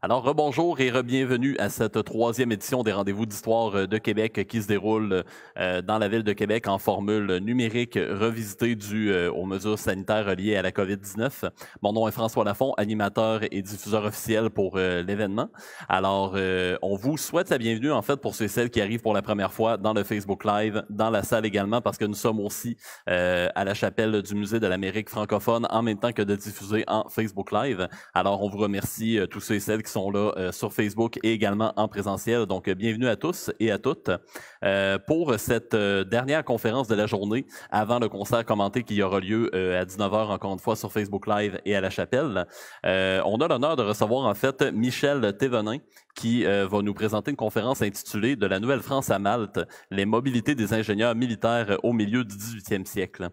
Alors, rebonjour et bienvenue à cette troisième édition des Rendez-vous d'Histoire de Québec qui se déroule dans la ville de Québec en formule numérique revisitée due aux mesures sanitaires liées à la COVID-19. Mon nom est François Lafont, animateur et diffuseur officiel pour l'événement. Alors, on vous souhaite la bienvenue en fait pour ceux et celles qui arrivent pour la première fois dans le Facebook Live, dans la salle également, parce que nous sommes aussi à la chapelle du Musée de l'Amérique francophone en même temps que de diffuser en Facebook Live. Alors, on vous remercie tous ceux et celles qui sont là sur Facebook et également en présentiel. Donc, bienvenue à tous et à toutes pour cette dernière conférence de la journée avant le concert commenté qui aura lieu à 19h encore une fois sur Facebook Live et à la chapelle. On a l'honneur de recevoir en fait Michel Thévenin qui va nous présenter une conférence intitulée « De la Nouvelle-France à Malte, les mobilités des ingénieurs militaires au milieu du 18e siècle ».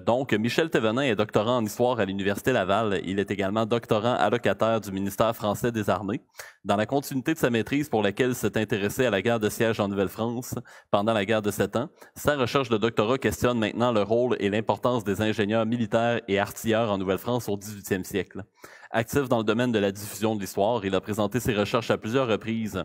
Donc, Michel Thévenin est doctorant en histoire à l'Université Laval. Il est également doctorant allocataire du ministère français des Armées. Dans la continuité de sa maîtrise pour laquelle il s'est intéressé à la guerre de siège en Nouvelle-France pendant la guerre de 7 ans, sa recherche de doctorat questionne maintenant le rôle et l'importance des ingénieurs militaires et artilleurs en Nouvelle-France au 18e siècle. Actif dans le domaine de la diffusion de l'histoire, il a présenté ses recherches à plusieurs reprises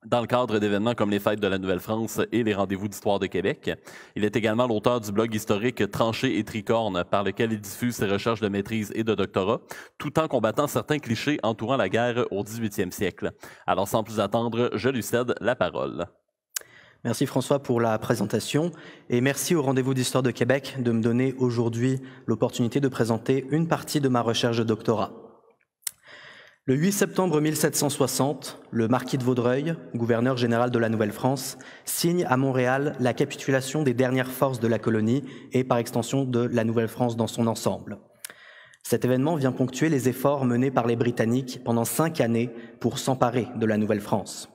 dans le cadre d'événements comme les Fêtes de la Nouvelle-France et les Rendez-vous d'Histoire de Québec. Il est également l'auteur du blog historique Tranchées et Tricornes, par lequel il diffuse ses recherches de maîtrise et de doctorat, tout en combattant certains clichés entourant la guerre au 18e siècle. Alors, sans plus attendre, je lui cède la parole. Merci François pour la présentation et merci au Rendez-vous d'Histoire de Québec de me donner aujourd'hui l'opportunité de présenter une partie de ma recherche de doctorat. Le 8 septembre 1760, le marquis de Vaudreuil, gouverneur général de la Nouvelle-France, signe à Montréal la capitulation des dernières forces de la colonie et par extension de la Nouvelle-France dans son ensemble. Cet événement vient ponctuer les efforts menés par les Britanniques pendant 5 années pour s'emparer de la Nouvelle-France.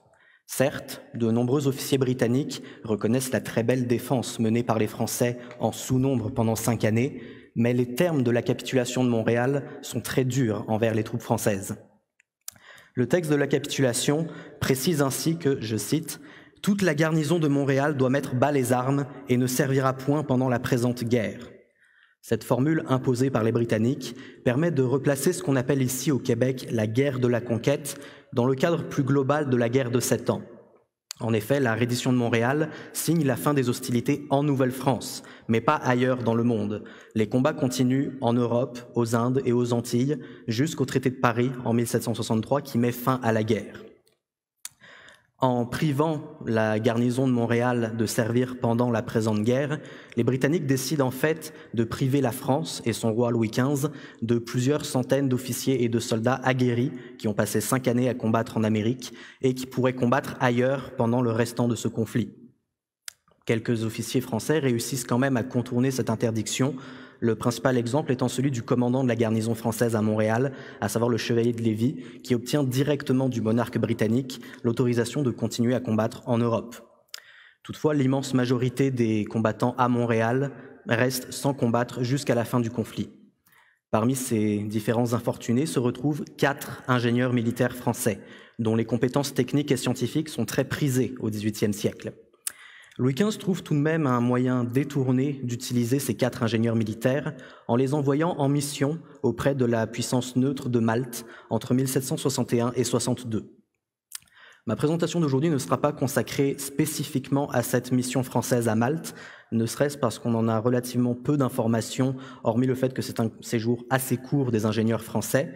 Certes, de nombreux officiers britanniques reconnaissent la très belle défense menée par les Français en sous-nombre pendant 5 années, mais les termes de la capitulation de Montréal sont très durs envers les troupes françaises. Le texte de la capitulation précise ainsi que, je cite, « Toute la garnison de Montréal doit mettre bas les armes et ne servira point pendant la présente guerre ». Cette formule imposée par les Britanniques permet de replacer ce qu'on appelle ici au Québec la guerre de la conquête dans le cadre plus global de la guerre de 7 ans. En effet, la reddition de Montréal signe la fin des hostilités en Nouvelle-France, mais pas ailleurs dans le monde. Les combats continuent en Europe, aux Indes et aux Antilles, jusqu'au traité de Paris en 1763 qui met fin à la guerre. En privant la garnison de Montréal de servir pendant la présente guerre, les Britanniques décident en fait de priver la France et son roi Louis XV de plusieurs centaines d'officiers et de soldats aguerris qui ont passé 5 années à combattre en Amérique et qui pourraient combattre ailleurs pendant le restant de ce conflit. Quelques officiers français réussissent quand même à contourner cette interdiction, le principal exemple étant celui du commandant de la garnison française à Montréal, à savoir le chevalier de Lévis, qui obtient directement du monarque britannique l'autorisation de continuer à combattre en Europe. Toutefois, l'immense majorité des combattants à Montréal restent sans combattre jusqu'à la fin du conflit. Parmi ces différents infortunés se retrouvent 4 ingénieurs militaires français, dont les compétences techniques et scientifiques sont très prisées au XVIIIe siècle. Louis XV trouve tout de même un moyen détourné d'utiliser ces 4 ingénieurs militaires en les envoyant en mission auprès de la puissance neutre de Malte entre 1761 et 62. Ma présentation d'aujourd'hui ne sera pas consacrée spécifiquement à cette mission française à Malte, ne serait-ce parce qu'on en a relativement peu d'informations, hormis le fait que c'est un séjour assez court des ingénieurs français.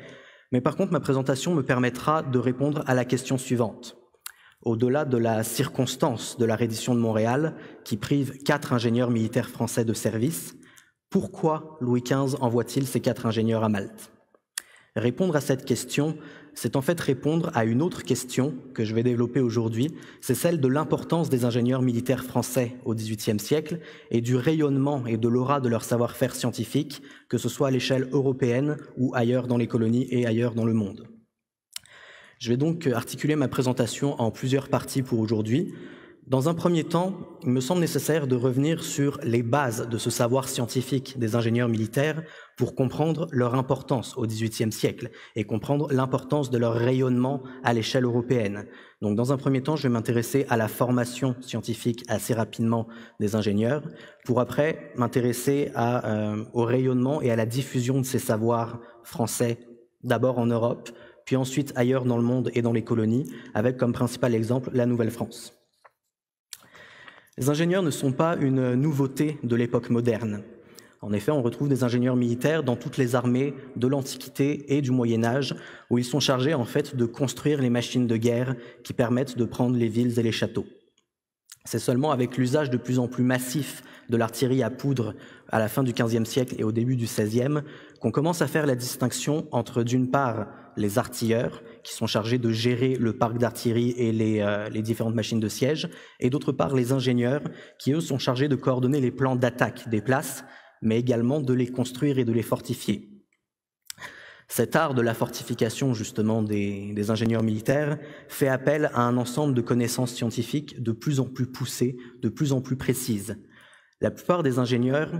Mais par contre, ma présentation me permettra de répondre à la question suivante. Au-delà de la circonstance de la reddition de Montréal, qui prive 4 ingénieurs militaires français de service, pourquoi Louis XV envoie-t-il ces 4 ingénieurs à Malte? Répondre à cette question, c'est en fait répondre à une autre question que je vais développer aujourd'hui, c'est celle de l'importance des ingénieurs militaires français au XVIIIe siècle et du rayonnement et de l'aura de leur savoir-faire scientifique, que ce soit à l'échelle européenne ou ailleurs dans les colonies et ailleurs dans le monde. Je vais donc articuler ma présentation en plusieurs parties pour aujourd'hui. Dans un premier temps, il me semble nécessaire de revenir sur les bases de ce savoir scientifique des ingénieurs militaires pour comprendre leur importance au XVIIIe siècle et comprendre l'importance de leur rayonnement à l'échelle européenne. Donc, dans un premier temps, je vais m'intéresser à la formation scientifique assez rapidement des ingénieurs, pour après m'intéresser au rayonnement et à la diffusion de ces savoirs français, d'abord en Europe, puis ensuite ailleurs dans le monde et dans les colonies, avec comme principal exemple la Nouvelle-France. Les ingénieurs ne sont pas une nouveauté de l'époque moderne. En effet, on retrouve des ingénieurs militaires dans toutes les armées de l'Antiquité et du Moyen-Âge, où ils sont chargés en fait de construire les machines de guerre qui permettent de prendre les villes et les châteaux. C'est seulement avec l'usage de plus en plus massif de l'artillerie à poudre à la fin du XVe siècle et au début du XVIe qu'on commence à faire la distinction entre, d'une part, les artilleurs, qui sont chargés de gérer le parc d'artillerie et les différentes machines de siège, et d'autre part, les ingénieurs, qui eux sont chargés de coordonner les plans d'attaque des places, mais également de les construire et de les fortifier. Cet art de la fortification, justement, des ingénieurs militaires fait appel à un ensemble de connaissances scientifiques de plus en plus poussées, de plus en plus précises. La plupart des ingénieurs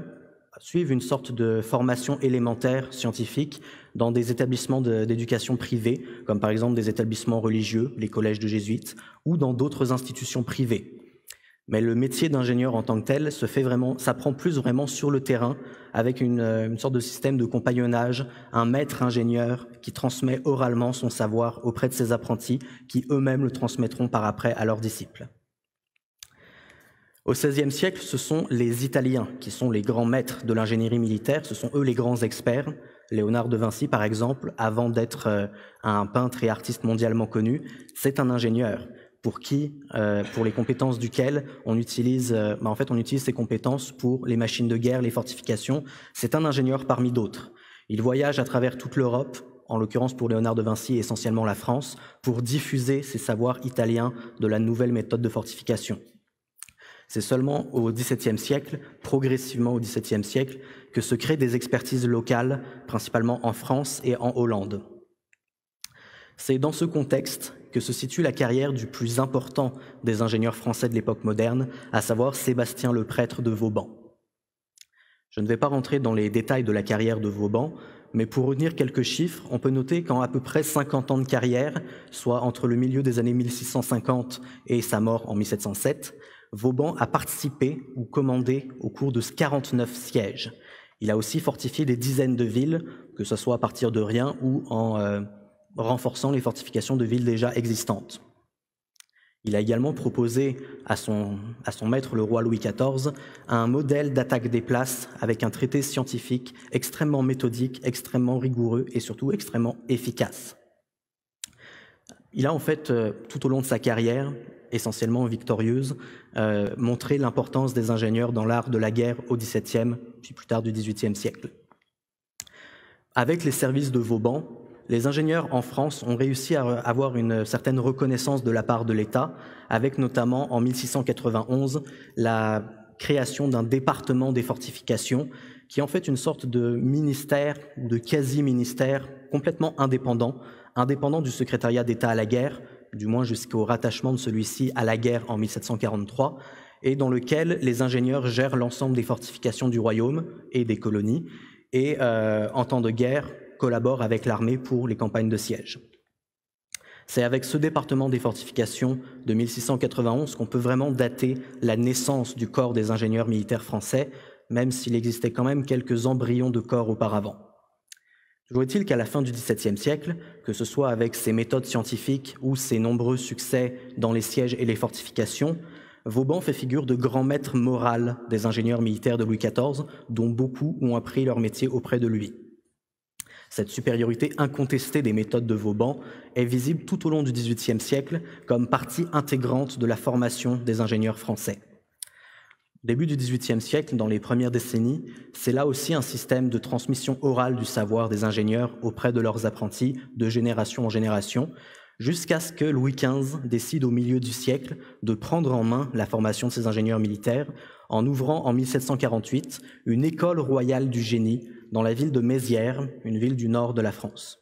suivent une sorte de formation élémentaire scientifique dans des établissements d'éducation privés, comme par exemple des établissements religieux, les collèges de jésuites, ou dans d'autres institutions privées. Mais le métier d'ingénieur en tant que tel s'apprend plus vraiment sur le terrain, avec une sorte de système de compagnonnage, un maître ingénieur qui transmet oralement son savoir auprès de ses apprentis, qui eux-mêmes le transmettront par après à leurs disciples. Au XVIe siècle, ce sont les Italiens qui sont les grands maîtres de l'ingénierie militaire, ce sont eux les grands experts. Léonard de Vinci, par exemple, avant d'être un peintre et artiste mondialement connu, c'est un ingénieur pour les compétences duquel on utilise ces compétences pour les machines de guerre, les fortifications. C'est un ingénieur parmi d'autres. Il voyage à travers toute l'Europe, en l'occurrence pour Léonard de Vinci, essentiellement la France, pour diffuser ses savoirs italiens de la nouvelle méthode de fortification. C'est seulement au XVIIe siècle, progressivement au XVIIe siècle, que se créent des expertises locales, principalement en France et en Hollande. C'est dans ce contexte que se situe la carrière du plus important des ingénieurs français de l'époque moderne, à savoir Sébastien Leprêtre de Vauban. Je ne vais pas rentrer dans les détails de la carrière de Vauban, mais pour retenir quelques chiffres, on peut noter qu'en à peu près 50 ans de carrière, soit entre le milieu des années 1650 et sa mort en 1707, Vauban a participé ou commandé au cours de 49 sièges. Il a aussi fortifié des dizaines de villes, que ce soit à partir de rien ou en renforçant les fortifications de villes déjà existantes. Il a également proposé à son maître, le roi Louis XIV, un modèle d'attaque des places avec un traité scientifique extrêmement méthodique, extrêmement rigoureux et surtout extrêmement efficace. Il a en fait, tout au long de sa carrière, essentiellement victorieuse, montré l'importance des ingénieurs dans l'art de la guerre au XVIIe, puis plus tard du XVIIIe siècle. Avec les services de Vauban, les ingénieurs en France ont réussi à avoir une certaine reconnaissance de la part de l'État, avec notamment en 1691 la création d'un département des fortifications, qui est en fait une sorte de ministère, de quasi-ministère complètement indépendant du secrétariat d'État à la guerre, du moins jusqu'au rattachement de celui-ci à la guerre en 1743, et dans lequel les ingénieurs gèrent l'ensemble des fortifications du royaume et des colonies, et en temps de guerre, collaborent avec l'armée pour les campagnes de siège. C'est avec ce département des fortifications de 1691 qu'on peut vraiment dater la naissance du corps des ingénieurs militaires français, même s'il existait quand même quelques embryons de corps auparavant. Toujours est-il qu'à la fin du XVIIe siècle, que ce soit avec ses méthodes scientifiques ou ses nombreux succès dans les sièges et les fortifications, Vauban fait figure de grand maître moral des ingénieurs militaires de Louis XIV, dont beaucoup ont appris leur métier auprès de lui. Cette supériorité incontestée des méthodes de Vauban est visible tout au long du XVIIIe siècle comme partie intégrante de la formation des ingénieurs français. Au début du XVIIIe siècle, dans les premières décennies, c'est là aussi un système de transmission orale du savoir des ingénieurs auprès de leurs apprentis, de génération en génération, jusqu'à ce que Louis XV décide au milieu du siècle de prendre en main la formation de ces ingénieurs militaires en ouvrant en 1748 une école royale du génie dans la ville de Mézières, une ville du nord de la France.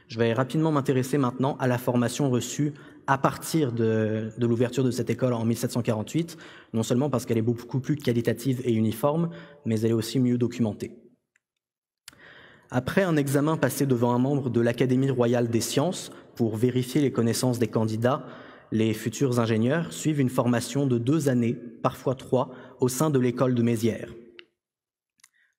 Je vais rapidement m'intéresser maintenant à la formation reçue à partir de l'ouverture de cette école en 1748, non seulement parce qu'elle est beaucoup plus qualitative et uniforme, mais elle est aussi mieux documentée. Après un examen passé devant un membre de l'Académie royale des sciences pour vérifier les connaissances des candidats, les futurs ingénieurs suivent une formation de 2 années, parfois 3, au sein de l'école de Mézières.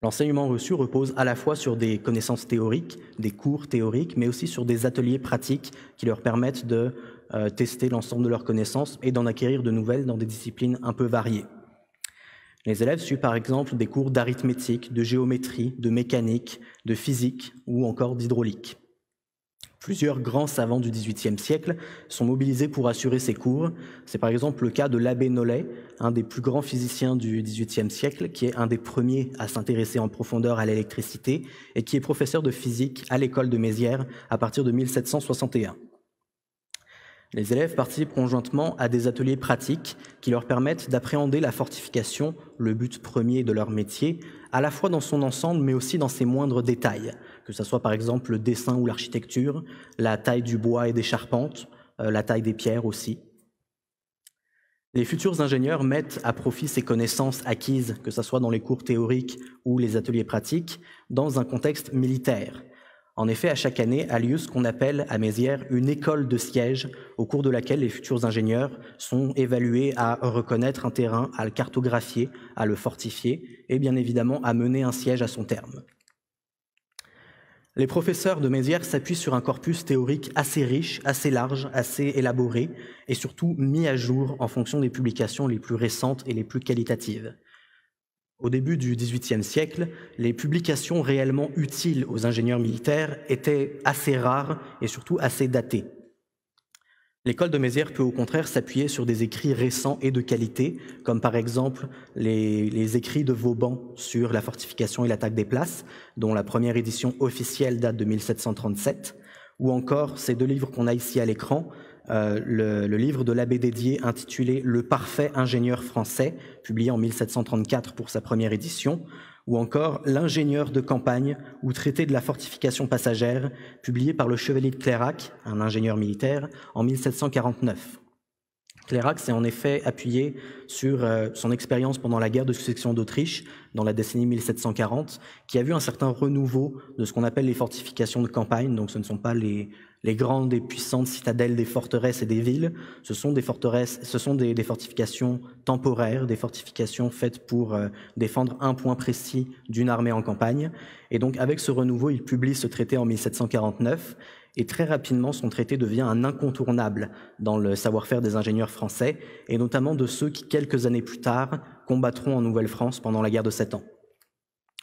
L'enseignement reçu repose à la fois sur des connaissances théoriques, des cours théoriques, mais aussi sur des ateliers pratiques qui leur permettent de tester l'ensemble de leurs connaissances et d'en acquérir de nouvelles dans des disciplines un peu variées. Les élèves suivent par exemple des cours d'arithmétique, de géométrie, de mécanique, de physique ou encore d'hydraulique. Plusieurs grands savants du XVIIIe siècle sont mobilisés pour assurer ces cours. C'est par exemple le cas de l'abbé Nollet, un des plus grands physiciens du XVIIIe siècle, qui est un des premiers à s'intéresser en profondeur à l'électricité et qui est professeur de physique à l'école de Mézières à partir de 1761. Les élèves participent conjointement à des ateliers pratiques qui leur permettent d'appréhender la fortification, le but premier de leur métier, à la fois dans son ensemble mais aussi dans ses moindres détails, que ce soit par exemple le dessin ou l'architecture, la taille du bois et des charpentes, la taille des pierres aussi. Les futurs ingénieurs mettent à profit ces connaissances acquises, que ce soit dans les cours théoriques ou les ateliers pratiques, dans un contexte militaire. En effet, à chaque année a lieu ce qu'on appelle à Mézières une école de siège, au cours de laquelle les futurs ingénieurs sont évalués à reconnaître un terrain, à le cartographier, à le fortifier et bien évidemment à mener un siège à son terme. Les professeurs de Mézières s'appuient sur un corpus théorique assez riche, assez large, assez élaboré et surtout mis à jour en fonction des publications les plus récentes et les plus qualitatives. Au début du XVIIIe siècle, les publications réellement utiles aux ingénieurs militaires étaient assez rares et surtout assez datées. L'école de Mézières peut au contraire s'appuyer sur des écrits récents et de qualité, comme par exemple les écrits de Vauban sur la fortification et l'attaque des places, dont la première édition officielle date de 1737, ou encore ces deux livres qu'on a ici à l'écran, le livre de l'abbé Dédier intitulé « Le parfait ingénieur français », publié en 1734 pour sa première édition, ou encore « L'ingénieur de campagne » ou « Traité de la fortification passagère », publié par le chevalier de Clairac, un ingénieur militaire, en 1749. Clairac s'est en effet appuyé sur son expérience pendant la guerre de succession d'Autriche, dans la décennie 1740, qui a vu un certain renouveau de ce qu'on appelle les fortifications de campagne. Donc ce ne sont pas les grandes et puissantes citadelles des forteresses et des villes, ce sont des fortifications temporaires, des fortifications faites pour défendre un point précis d'une armée en campagne. Et donc avec ce renouveau, il publie ce traité en 1749, et très rapidement, son traité devient un incontournable dans le savoir-faire des ingénieurs français, et notamment de ceux qui, quelques années plus tard, combattront en Nouvelle-France pendant la guerre de 7 ans,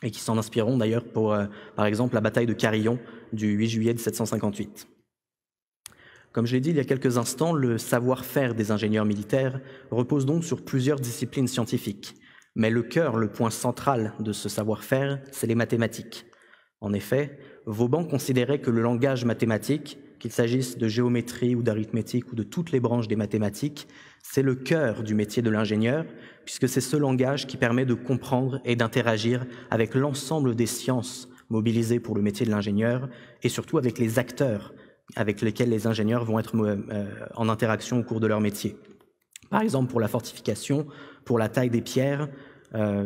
et qui s'en inspireront d'ailleurs pour, par exemple, la bataille de Carillon du 8 juillet 1758. Comme je l'ai dit il y a quelques instants, le savoir-faire des ingénieurs militaires repose donc sur plusieurs disciplines scientifiques, mais le cœur, le point central de ce savoir-faire, c'est les mathématiques. En effet, Vauban considérait que le langage mathématique, qu'il s'agisse de géométrie ou d'arithmétique ou de toutes les branches des mathématiques, c'est le cœur du métier de l'ingénieur, puisque c'est ce langage qui permet de comprendre et d'interagir avec l'ensemble des sciences mobilisées pour le métier de l'ingénieur, et surtout avec les acteurs avec lesquels les ingénieurs vont être en interaction au cours de leur métier. Par exemple, pour la fortification, pour la taille des pierres,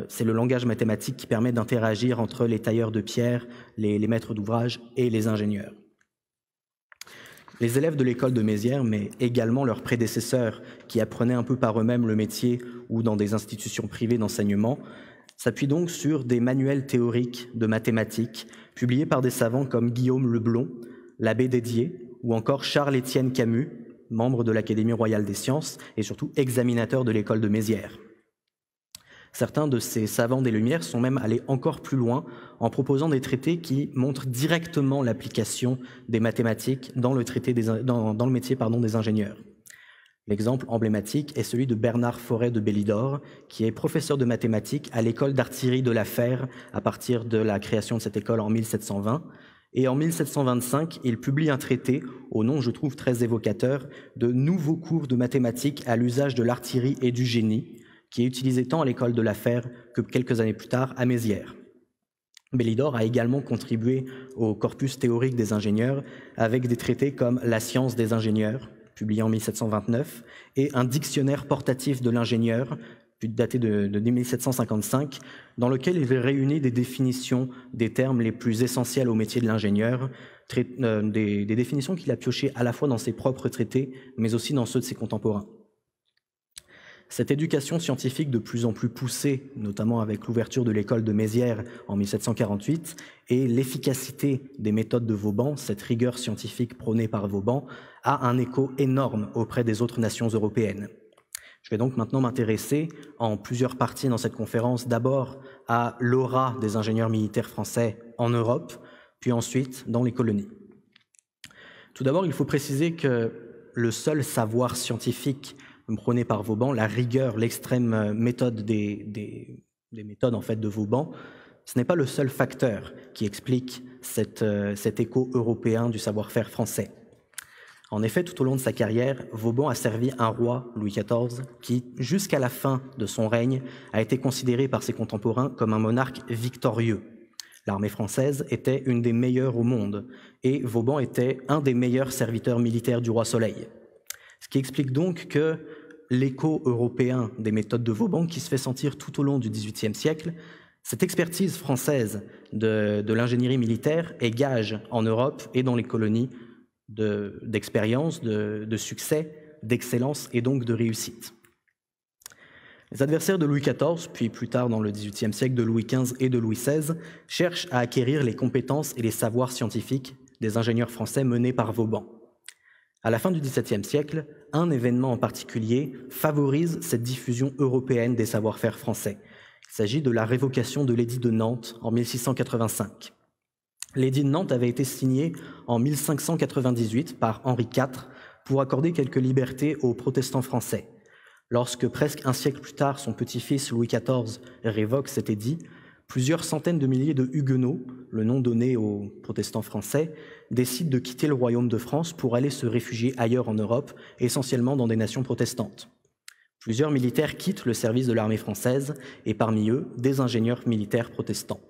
c'est le langage mathématique qui permet d'interagir entre les tailleurs de pierre, les maîtres d'ouvrage et les ingénieurs. Les élèves de l'école de Mézières, mais également leurs prédécesseurs qui apprenaient un peu par eux-mêmes le métier ou dans des institutions privées d'enseignement, s'appuient donc sur des manuels théoriques de mathématiques publiés par des savants comme Guillaume Leblond, l'abbé Dédier ou encore Charles-Étienne Camus, membre de l'Académie royale des sciences et surtout examinateur de l'école de Mézières. Certains de ces savants des Lumières sont même allés encore plus loin en proposant des traités qui montrent directement l'application des mathématiques dans le métier des ingénieurs. L'exemple emblématique est celui de Bernard Forêt de Bélidor, qui est professeur de mathématiques à l'école d'artillerie de la Fère à partir de la création de cette école en 1720. Et en 1725, il publie un traité, au nom, je trouve, très évocateur, de nouveaux cours de mathématiques à l'usage de l'artillerie et du génie, qui est utilisé tant à l'école de la Fère que quelques années plus tard à Mézières. Bélidor a également contribué au corpus théorique des ingénieurs avec des traités comme La science des ingénieurs, publié en 1729, et un dictionnaire portatif de l'ingénieur, daté de 1755, dans lequel il réunit des définitions des termes les plus essentiels au métier de l'ingénieur, des définitions qu'il a piochées à la fois dans ses propres traités, mais aussi dans ceux de ses contemporains. Cette éducation scientifique de plus en plus poussée, notamment avec l'ouverture de l'école de Mézières en 1748, et l'efficacité des méthodes de Vauban, cette rigueur scientifique prônée par Vauban, a un écho énorme auprès des autres nations européennes. Je vais donc maintenant m'intéresser en plusieurs parties dans cette conférence, d'abord à l'aura des ingénieurs militaires français en Europe, puis ensuite dans les colonies. Tout d'abord, il faut préciser que le seul savoir scientifique prôné par Vauban, la rigueur, l'extrême méthode des méthodes en fait de Vauban, ce n'est pas le seul facteur qui explique cet écho européen du savoir-faire français. En effet, tout au long de sa carrière, Vauban a servi un roi, Louis XIV, qui, jusqu'à la fin de son règne, a été considéré par ses contemporains comme un monarque victorieux. L'armée française était une des meilleures au monde, et Vauban était un des meilleurs serviteurs militaires du roi Soleil. Ce qui explique donc que l'écho européen des méthodes de Vauban, qui se fait sentir tout au long du XVIIIe siècle, cette expertise française de l'ingénierie militaire est gage en Europe et dans les colonies d'expérience, de succès, d'excellence et donc de réussite. Les adversaires de Louis XIV, puis plus tard dans le XVIIIe siècle de Louis XV et de Louis XVI, cherchent à acquérir les compétences et les savoirs scientifiques des ingénieurs français menés par Vauban. À la fin du XVIIe siècle, un événement en particulier favorise cette diffusion européenne des savoir-faire français. Il s'agit de la révocation de l'édit de Nantes en 1685. L'édit de Nantes avait été signé en 1598 par Henri IV pour accorder quelques libertés aux protestants français. Lorsque, presque un siècle plus tard, son petit-fils Louis XIV révoque cet édit, plusieurs centaines de milliers de Huguenots, le nom donné aux protestants français, décident de quitter le royaume de France pour aller se réfugier ailleurs en Europe, essentiellement dans des nations protestantes. Plusieurs militaires quittent le service de l'armée française, et parmi eux, des ingénieurs militaires protestants.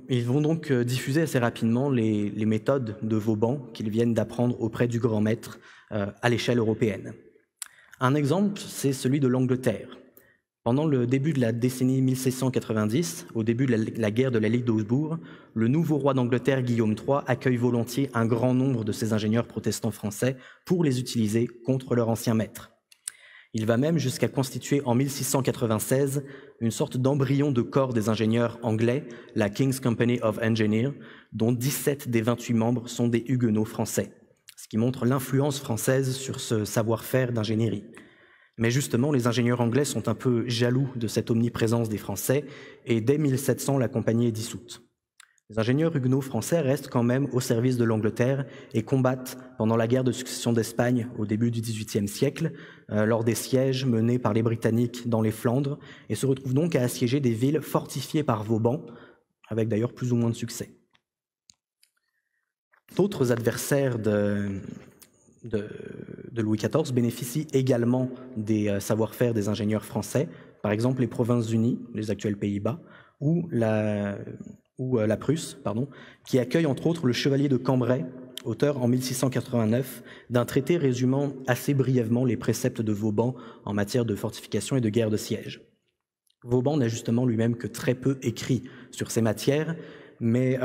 Ils vont donc diffuser assez rapidement les méthodes de Vauban qu'ils viennent d'apprendre auprès du grand maître à l'échelle européenne. Un exemple, c'est celui de l'Angleterre. Pendant le début de la décennie 1690, au début de la guerre de la Ligue d'Augsbourg, le nouveau roi d'Angleterre, Guillaume III, accueille volontiers un grand nombre de ces ingénieurs protestants français pour les utiliser contre leur ancien maître. Il va même jusqu'à constituer en 1696 une sorte d'embryon de corps des ingénieurs anglais, la King's Company of Engineers, dont 17 des 28 membres sont des huguenots français, ce qui montre l'influence française sur ce savoir-faire d'ingénierie. Mais justement, les ingénieurs anglais sont un peu jaloux de cette omniprésence des Français, et dès 1700, la compagnie est dissoute. Les ingénieurs huguenots français restent quand même au service de l'Angleterre et combattent pendant la guerre de succession d'Espagne au début du XVIIIe siècle, lors des sièges menés par les Britanniques dans les Flandres, et se retrouvent donc à assiéger des villes fortifiées par Vauban, avec d'ailleurs plus ou moins de succès. D'autres adversaires de Louis XIV bénéficient également des savoir-faire des ingénieurs français, par exemple les Provinces-Unies, les actuels Pays-Bas, ou la Prusse, qui accueille entre autres le chevalier de Cambrai, auteur en 1689 d'un traité résumant assez brièvement les préceptes de Vauban en matière de fortification et de guerre de siège. Vauban n'a justement lui-même que très peu écrit sur ces matières, mais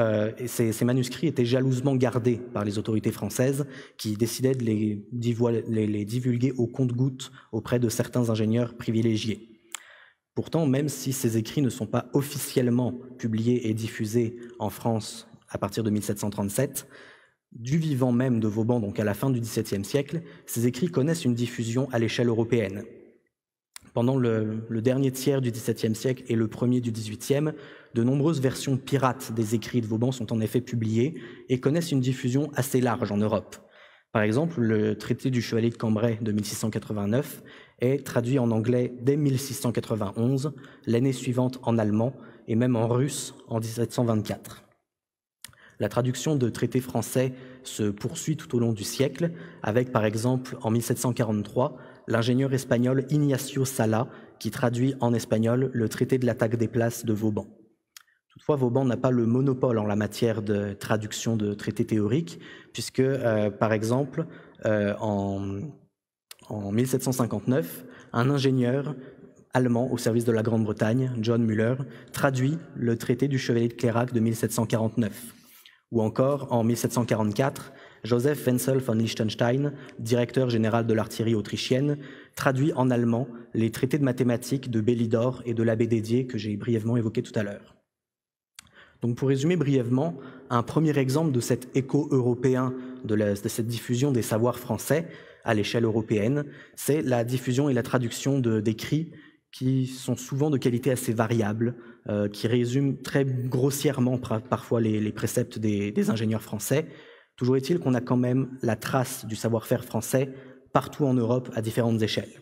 ces manuscrits étaient jalousement gardés par les autorités françaises qui décidaient de les divulguer au compte-gouttes auprès de certains ingénieurs privilégiés. Pourtant, même si ces écrits ne sont pas officiellement publiés et diffusés en France à partir de 1737, du vivant même de Vauban, donc à la fin du XVIIe siècle, ces écrits connaissent une diffusion à l'échelle européenne. Pendant le dernier tiers du XVIIe siècle et le premier du XVIIIe, de nombreuses versions pirates des écrits de Vauban sont en effet publiées et connaissent une diffusion assez large en Europe. Par exemple, le traité du Chevalier de Cambrai de 1689 est traduit en anglais dès 1691, l'année suivante en allemand et même en russe en 1724. La traduction de traités français se poursuit tout au long du siècle, avec par exemple en 1743 l'ingénieur espagnol Ignacio Sala qui traduit en espagnol le traité de l'attaque des places de Vauban. Toutefois, Vauban n'a pas le monopole en la matière de traduction de traités théoriques, puisque, par exemple, en 1759, un ingénieur allemand au service de la Grande-Bretagne, John Müller, traduit le traité du Chevalier de Clairac de 1749. Ou encore, en 1744, Joseph Wenzel von Liechtenstein, directeur général de l'artillerie autrichienne, traduit en allemand les traités de mathématiques de Bélidor et de l'abbé Dédier que j'ai brièvement évoqués tout à l'heure. Donc pour résumer brièvement, un premier exemple de cet écho européen, de cette diffusion des savoirs français à l'échelle européenne, c'est la diffusion et la traduction d'écrits qui sont souvent de qualité assez variable, qui résument très grossièrement parfois les préceptes des ingénieurs français. Toujours est-il qu'on a quand même la trace du savoir-faire français partout en Europe à différentes échelles.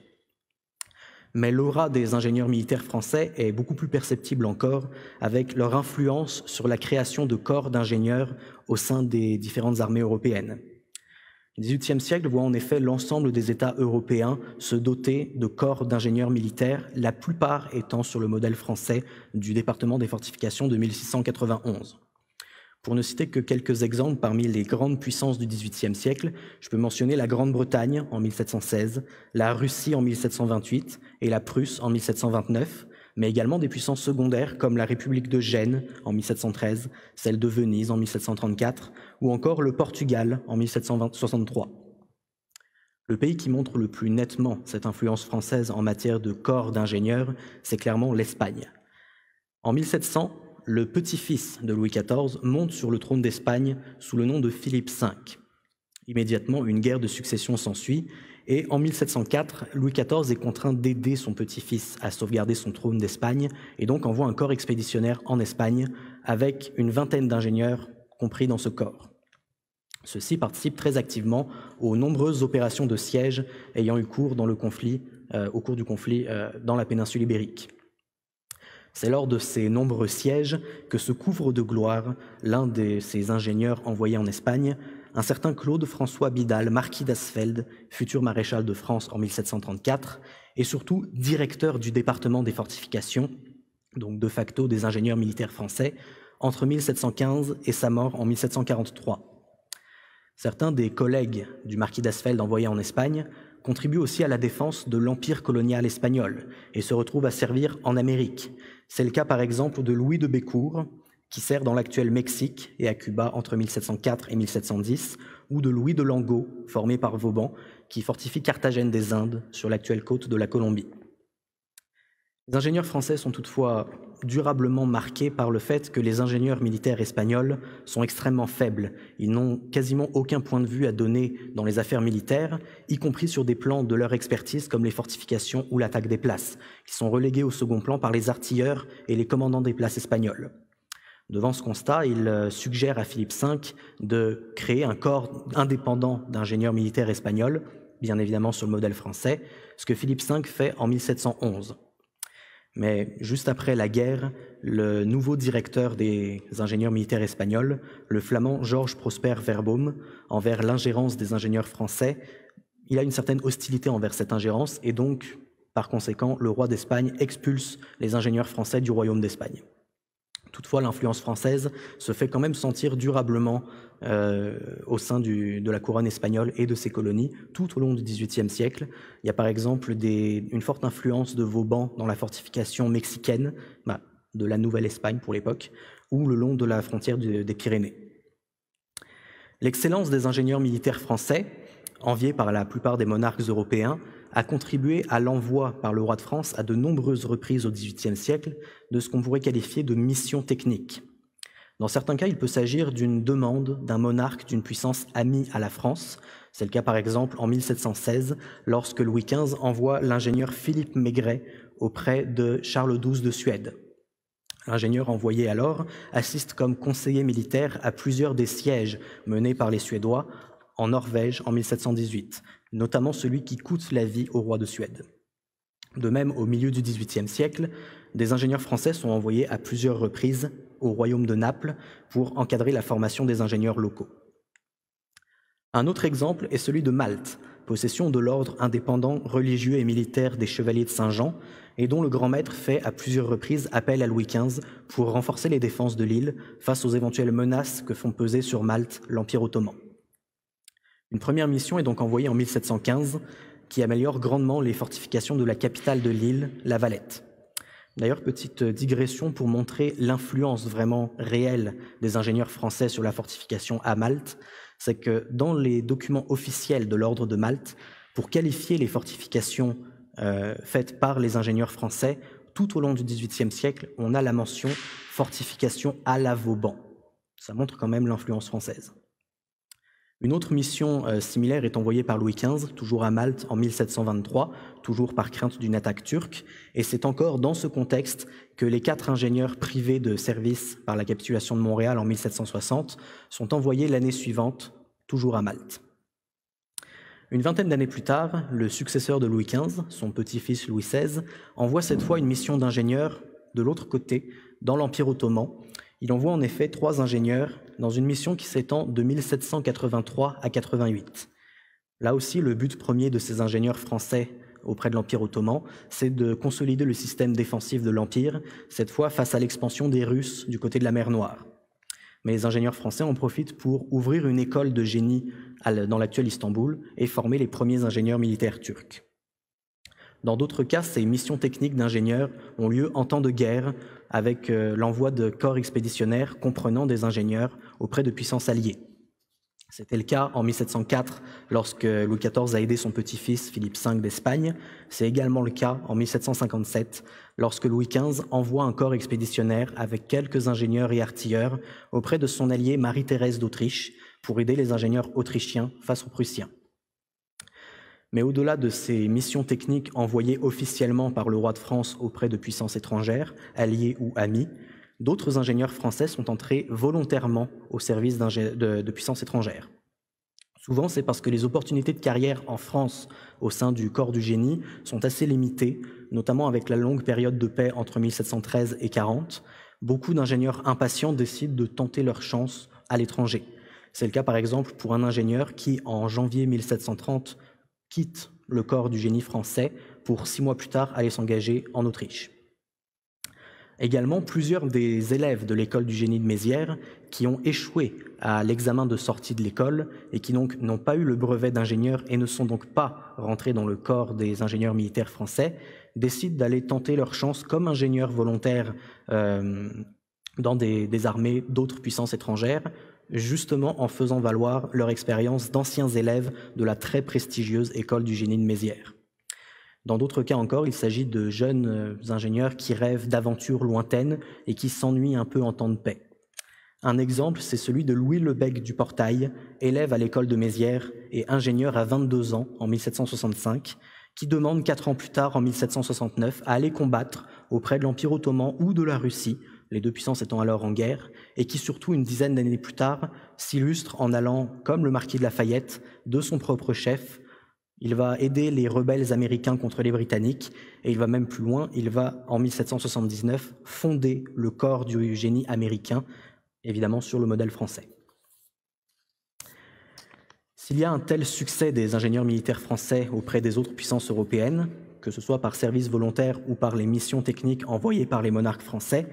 Mais l'aura des ingénieurs militaires français est beaucoup plus perceptible encore avec leur influence sur la création de corps d'ingénieurs au sein des différentes armées européennes. Le XVIIIe siècle voit en effet l'ensemble des États européens se doter de corps d'ingénieurs militaires, la plupart étant sur le modèle français du département des fortifications de 1691. Pour ne citer que quelques exemples parmi les grandes puissances du XVIIIe siècle, je peux mentionner la Grande-Bretagne en 1716, la Russie en 1728 et la Prusse en 1729, mais également des puissances secondaires comme la République de Gênes en 1713, celle de Venise en 1734 ou encore le Portugal en 1763. Le pays qui montre le plus nettement cette influence française en matière de corps d'ingénieurs, c'est clairement l'Espagne. En 1700, le petit-fils de Louis XIV monte sur le trône d'Espagne sous le nom de Philippe V. Immédiatement, une guerre de succession s'ensuit et en 1704, Louis XIV est contraint d'aider son petit-fils à sauvegarder son trône d'Espagne et donc envoie un corps expéditionnaire en Espagne avec une vingtaine d'ingénieurs compris dans ce corps. Ceux-ci participent très activement aux nombreuses opérations de siège ayant eu cours au cours du conflit dans la péninsule ibérique. C'est lors de ces nombreux sièges que se couvre de gloire l'un de ces ingénieurs envoyés en Espagne, un certain Claude François Bidal, marquis d'Asfeld, futur maréchal de France en 1734, et surtout directeur du département des fortifications, donc de facto des ingénieurs militaires français, entre 1715 et sa mort en 1743. Certains des collègues du marquis d'Asfeld envoyés en Espagne contribuent aussi à la défense de l'empire colonial espagnol et se retrouvent à servir en Amérique. C'est le cas par exemple de Louis de Bécourt, qui sert dans l'actuel Mexique et à Cuba entre 1704 et 1710, ou de Louis de Langeau, formé par Vauban, qui fortifie Carthagène des Indes sur l'actuelle côte de la Colombie. Les ingénieurs français sont toutefois durablement marqués par le fait que les ingénieurs militaires espagnols sont extrêmement faibles. Ils n'ont quasiment aucun point de vue à donner dans les affaires militaires, y compris sur des plans de leur expertise comme les fortifications ou l'attaque des places, qui sont relégués au second plan par les artilleurs et les commandants des places espagnols. Devant ce constat, il suggère à Philippe V de créer un corps indépendant d'ingénieurs militaires espagnols, bien évidemment sur le modèle français, ce que Philippe V fait en 1711. Mais juste après la guerre, le nouveau directeur des ingénieurs militaires espagnols, le flamand Georges Prosper Verboom, envers l'ingérence des ingénieurs français, il a une certaine hostilité envers cette ingérence et donc, par conséquent, le roi d'Espagne expulse les ingénieurs français du royaume d'Espagne. Toutefois, l'influence française se fait quand même sentir durablement au sein de la couronne espagnole et de ses colonies tout au long du XVIIIe siècle. Il y a par exemple une forte influence de Vauban dans la fortification mexicaine, de la Nouvelle-Espagne pour l'époque, ou le long de la frontière des Pyrénées. L'excellence des ingénieurs militaires français, enviée par la plupart des monarques européens, a contribué à l'envoi par le roi de France à de nombreuses reprises au XVIIIe siècle de ce qu'on pourrait qualifier de mission technique. Dans certains cas, il peut s'agir d'une demande d'un monarque d'une puissance amie à la France. C'est le cas par exemple en 1716, lorsque Louis XV envoie l'ingénieur Philippe Maigret auprès de Charles XII de Suède. L'ingénieur envoyé alors assiste comme conseiller militaire à plusieurs des sièges menés par les Suédois en Norvège en 1718, notamment celui qui coûte la vie au roi de Suède. De même, au milieu du XVIIIe siècle, des ingénieurs français sont envoyés à plusieurs reprises au royaume de Naples pour encadrer la formation des ingénieurs locaux. Un autre exemple est celui de Malte, possession de l'ordre indépendant religieux et militaire des Chevaliers de Saint-Jean, et dont le grand maître fait à plusieurs reprises appel à Louis XV pour renforcer les défenses de l'île face aux éventuelles menaces que font peser sur Malte l'Empire ottoman. Une première mission est donc envoyée en 1715 qui améliore grandement les fortifications de la capitale de l'île, La Valette. D'ailleurs, petite digression pour montrer l'influence vraiment réelle des ingénieurs français sur la fortification à Malte. c'est que dans les documents officiels de l'ordre de Malte, pour qualifier les fortifications faites par les ingénieurs français, tout au long du XVIIIe siècle, on a la mention « fortification à la Vauban ». Ça montre quand même l'influence française. Une autre mission similaire est envoyée par Louis XV, toujours à Malte en 1723, toujours par crainte d'une attaque turque, et c'est encore dans ce contexte que les 4 ingénieurs privés de service par la capitulation de Montréal en 1760 sont envoyés l'année suivante, toujours à Malte. Une vingtaine d'années plus tard, le successeur de Louis XV, son petit-fils Louis XVI, envoie cette fois une mission d'ingénieurs de l'autre côté, dans l'Empire ottoman. Il envoie en effet 3 ingénieurs dans une mission qui s'étend de 1783 à 88. Là aussi, le but premier de ces ingénieurs français auprès de l'Empire ottoman, c'est de consolider le système défensif de l'Empire, cette fois face à l'expansion des Russes du côté de la mer Noire. Mais les ingénieurs français en profitent pour ouvrir une école de génie dans l'actuel Istanbul et former les premiers ingénieurs militaires turcs. Dans d'autres cas, ces missions techniques d'ingénieurs ont lieu en temps de guerre avec l'envoi de corps expéditionnaires comprenant des ingénieurs auprès de puissances alliées. C'était le cas en 1704 lorsque Louis XIV a aidé son petit-fils Philippe V d'Espagne. C'est également le cas en 1757 lorsque Louis XV envoie un corps expéditionnaire avec quelques ingénieurs et artilleurs auprès de son allié Marie-Thérèse d'Autriche pour aider les ingénieurs autrichiens face aux Prussiens. Mais au-delà de ces missions techniques envoyées officiellement par le roi de France auprès de puissances étrangères, alliées ou amies, d'autres ingénieurs français sont entrés volontairement au service de puissances étrangères. Souvent, c'est parce que les opportunités de carrière en France au sein du corps du génie sont assez limitées, notamment avec la longue période de paix entre 1713 et 40. Beaucoup d'ingénieurs impatients décident de tenter leur chance à l'étranger. C'est le cas par exemple pour un ingénieur qui, en janvier 1730, quitte le corps du génie français pour 6 mois plus tard aller s'engager en Autriche. Également, plusieurs des élèves de l'école du génie de Mézières qui ont échoué à l'examen de sortie de l'école et qui donc n'ont pas eu le brevet d'ingénieur et ne sont donc pas rentrés dans le corps des ingénieurs militaires français, décident d'aller tenter leur chance comme ingénieurs volontaires dans des armées d'autres puissances étrangères, justement en faisant valoir leur expérience d'anciens élèves de la très prestigieuse école du génie de Mézières. Dans d'autres cas encore, il s'agit de jeunes ingénieurs qui rêvent d'aventures lointaines et qui s'ennuient un peu en temps de paix. Un exemple, c'est celui de Louis Lebec du Portail, élève à l'école de Mézières et ingénieur à 22 ans en 1765, qui demande 4 ans plus tard, en 1769, à aller combattre auprès de l'Empire ottoman ou de la Russie, les deux puissances étant alors en guerre, et qui surtout, une dizaine d'années plus tard, s'illustre en allant, comme le marquis de Lafayette, de son propre chef. Il va aider les rebelles américains contre les Britanniques, et il va même plus loin, il va, en 1779, fonder le corps du génie américain, évidemment sur le modèle français. S'il y a un tel succès des ingénieurs militaires français auprès des autres puissances européennes, que ce soit par service volontaire ou par les missions techniques envoyées par les monarques français,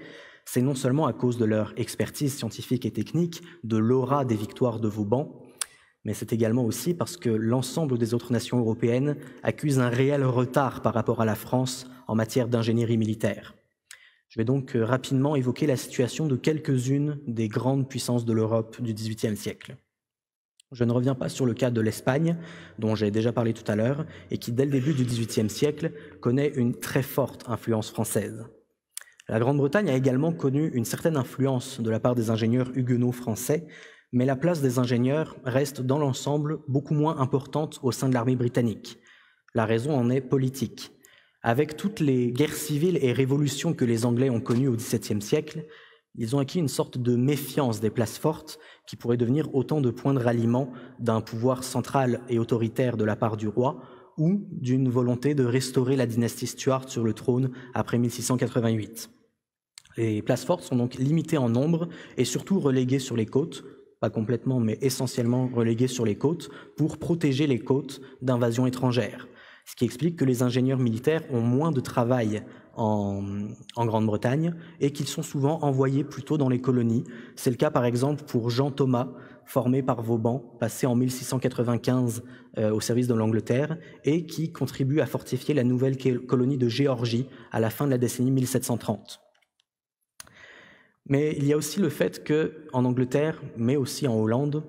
c'est non seulement à cause de leur expertise scientifique et technique, de l'aura des victoires de Vauban, mais c'est également aussi parce que l'ensemble des autres nations européennes accusent un réel retard par rapport à la France en matière d'ingénierie militaire. Je vais donc rapidement évoquer la situation de quelques-unes des grandes puissances de l'Europe du XVIIIe siècle. Je ne reviens pas sur le cas de l'Espagne, dont j'ai déjà parlé tout à l'heure, et qui, dès le début du XVIIIe siècle, connaît une très forte influence française. La Grande-Bretagne a également connu une certaine influence de la part des ingénieurs huguenots français, mais la place des ingénieurs reste dans l'ensemble beaucoup moins importante au sein de l'armée britannique. La raison en est politique. Avec toutes les guerres civiles et révolutions que les Anglais ont connues au XVIIe siècle, ils ont acquis une sorte de méfiance des places fortes qui pourraient devenir autant de points de ralliement d'un pouvoir central et autoritaire de la part du roi ou d'une volonté de restaurer la dynastie Stuart sur le trône après 1688. Les places fortes sont donc limitées en nombre et surtout reléguées sur les côtes, pas complètement mais essentiellement reléguées sur les côtes pour protéger les côtes d'invasions étrangères. Ce qui explique que les ingénieurs militaires ont moins de travail en Grande-Bretagne et qu'ils sont souvent envoyés plutôt dans les colonies. C'est le cas par exemple pour Jean Thomas, formé par Vauban, passé en 1695 au service de l'Angleterre et qui contribue à fortifier la nouvelle colonie de Géorgie à la fin de la décennie 1730. Mais il y a aussi le fait qu'en Angleterre, mais aussi en Hollande,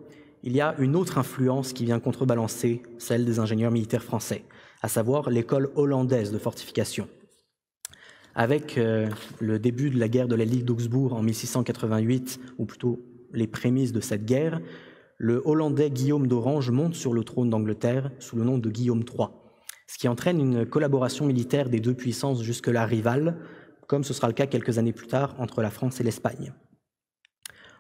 il y a une autre influence qui vient contrebalancer celle des ingénieurs militaires français, à savoir l'école hollandaise de fortification. Avec le début de la guerre de la Ligue d'Augsbourg en 1688, ou plutôt les prémices de cette guerre, le Hollandais Guillaume d'Orange monte sur le trône d'Angleterre sous le nom de Guillaume III, ce qui entraîne une collaboration militaire des deux puissances jusque-là rivales, comme ce sera le cas quelques années plus tard entre la France et l'Espagne.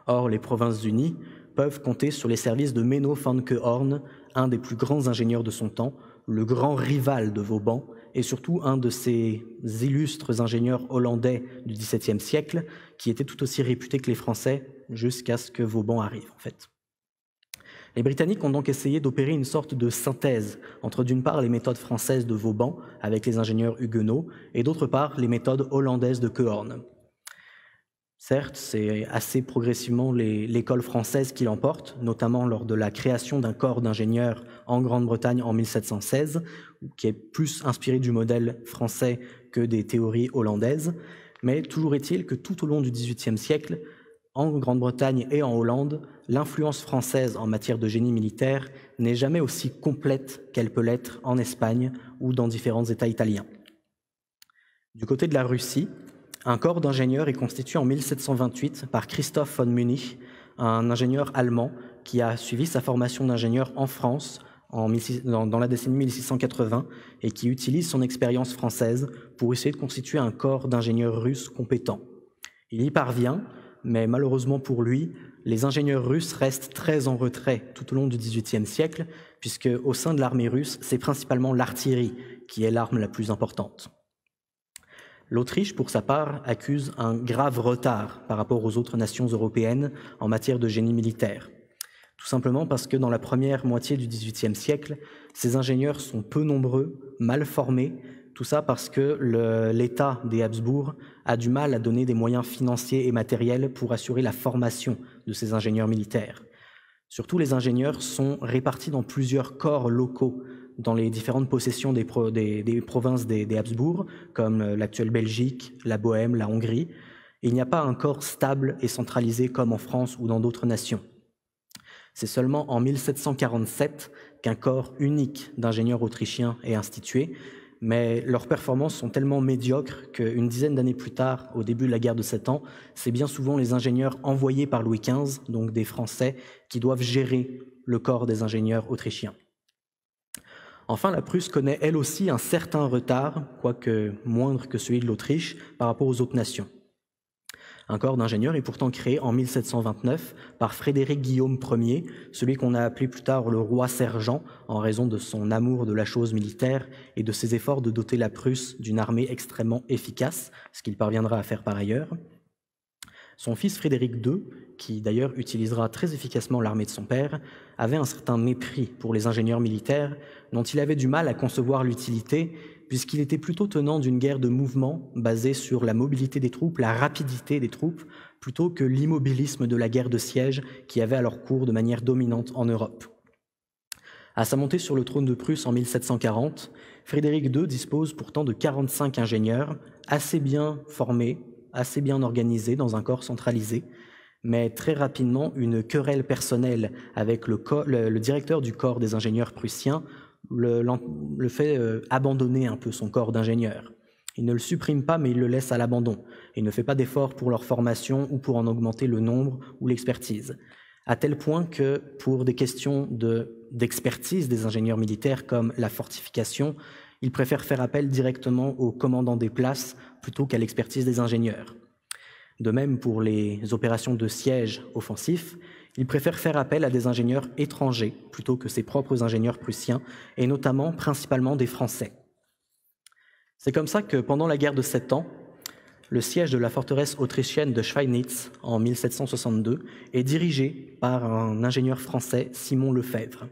Or, les Provinces-Unies peuvent compter sur les services de Menno van Coehoorn, un des plus grands ingénieurs de son temps, le grand rival de Vauban, et surtout un de ces illustres ingénieurs hollandais du XVIIe siècle, qui était tout aussi réputé que les Français, jusqu'à ce que Vauban arrive, en fait. Les Britanniques ont donc essayé d'opérer une sorte de synthèse entre, d'une part, les méthodes françaises de Vauban, avec les ingénieurs huguenots, et d'autre part, les méthodes hollandaises de Coehoorn. Certes, c'est assez progressivement l'école française qui l'emporte, notamment lors de la création d'un corps d'ingénieurs en Grande-Bretagne en 1716, qui est plus inspiré du modèle français que des théories hollandaises. Mais toujours est-il que tout au long du XVIIIe siècle, en Grande-Bretagne et en Hollande, l'influence française en matière de génie militaire n'est jamais aussi complète qu'elle peut l'être en Espagne ou dans différents États italiens. Du côté de la Russie, un corps d'ingénieurs est constitué en 1728 par Christoph von Munich, un ingénieur allemand qui a suivi sa formation d'ingénieur en France dans la décennie 1680 et qui utilise son expérience française pour essayer de constituer un corps d'ingénieurs russes compétents. Il y parvient, mais malheureusement pour lui, les ingénieurs russes restent très en retrait tout au long du XVIIIe siècle, puisque au sein de l'armée russe, c'est principalement l'artillerie qui est l'arme la plus importante. L'Autriche, pour sa part, accuse un grave retard par rapport aux autres nations européennes en matière de génie militaire. Tout simplement parce que dans la première moitié du XVIIIe siècle, ces ingénieurs sont peu nombreux, mal formés, tout ça parce que l'État des Habsbourg a du mal à donner des moyens financiers et matériels pour assurer la formation de ces ingénieurs militaires. Surtout, les ingénieurs sont répartis dans plusieurs corps locaux dans les différentes possessions des provinces des Habsbourg, comme l'actuelle Belgique, la Bohême, la Hongrie. Et il n'y a pas un corps stable et centralisé comme en France ou dans d'autres nations. C'est seulement en 1747 qu'un corps unique d'ingénieurs autrichiens est institué, mais leurs performances sont tellement médiocres qu'une dizaine d'années plus tard, au début de la guerre de 7 ans, c'est bien souvent les ingénieurs envoyés par Louis XV, donc des Français, qui doivent gérer le corps des ingénieurs autrichiens. Enfin, la Prusse connaît elle aussi un certain retard, quoique moindre que celui de l'Autriche, par rapport aux autres nations. Un corps d'ingénieurs est pourtant créé en 1729 par Frédéric Guillaume Ier, celui qu'on a appelé plus tard le roi sergent, en raison de son amour de la chose militaire et de ses efforts de doter la Prusse d'une armée extrêmement efficace, ce qu'il parviendra à faire par ailleurs. Son fils Frédéric II, qui d'ailleurs utilisera très efficacement l'armée de son père, avait un certain mépris pour les ingénieurs militaires, dont il avait du mal à concevoir l'utilité, puisqu'il était plutôt tenant d'une guerre de mouvement basée sur la mobilité des troupes, la rapidité des troupes, plutôt que l'immobilisme de la guerre de siège qui avait alors cours de manière dominante en Europe. À sa montée sur le trône de Prusse en 1740, Frédéric II dispose pourtant de 45 ingénieurs, assez bien formés, assez bien organisés dans un corps centralisé, mais très rapidement, une querelle personnelle avec le directeur du corps des ingénieurs prussiens le fait abandonner un peu son corps d'ingénieur. Il ne le supprime pas, mais il le laisse à l'abandon. Il ne fait pas d'efforts pour leur formation ou pour en augmenter le nombre ou l'expertise. À tel point que, pour des questions d'expertise des ingénieurs militaires comme la fortification, il préfère faire appel directement au commandant des places plutôt qu'à l'expertise des ingénieurs. De même, pour les opérations de siège offensif, il préfère faire appel à des ingénieurs étrangers plutôt que ses propres ingénieurs prussiens, et notamment principalement des Français. C'est comme ça que pendant la guerre de 7 ans, le siège de la forteresse autrichienne de Schweidnitz en 1762 est dirigé par un ingénieur français, Simon Lefebvre.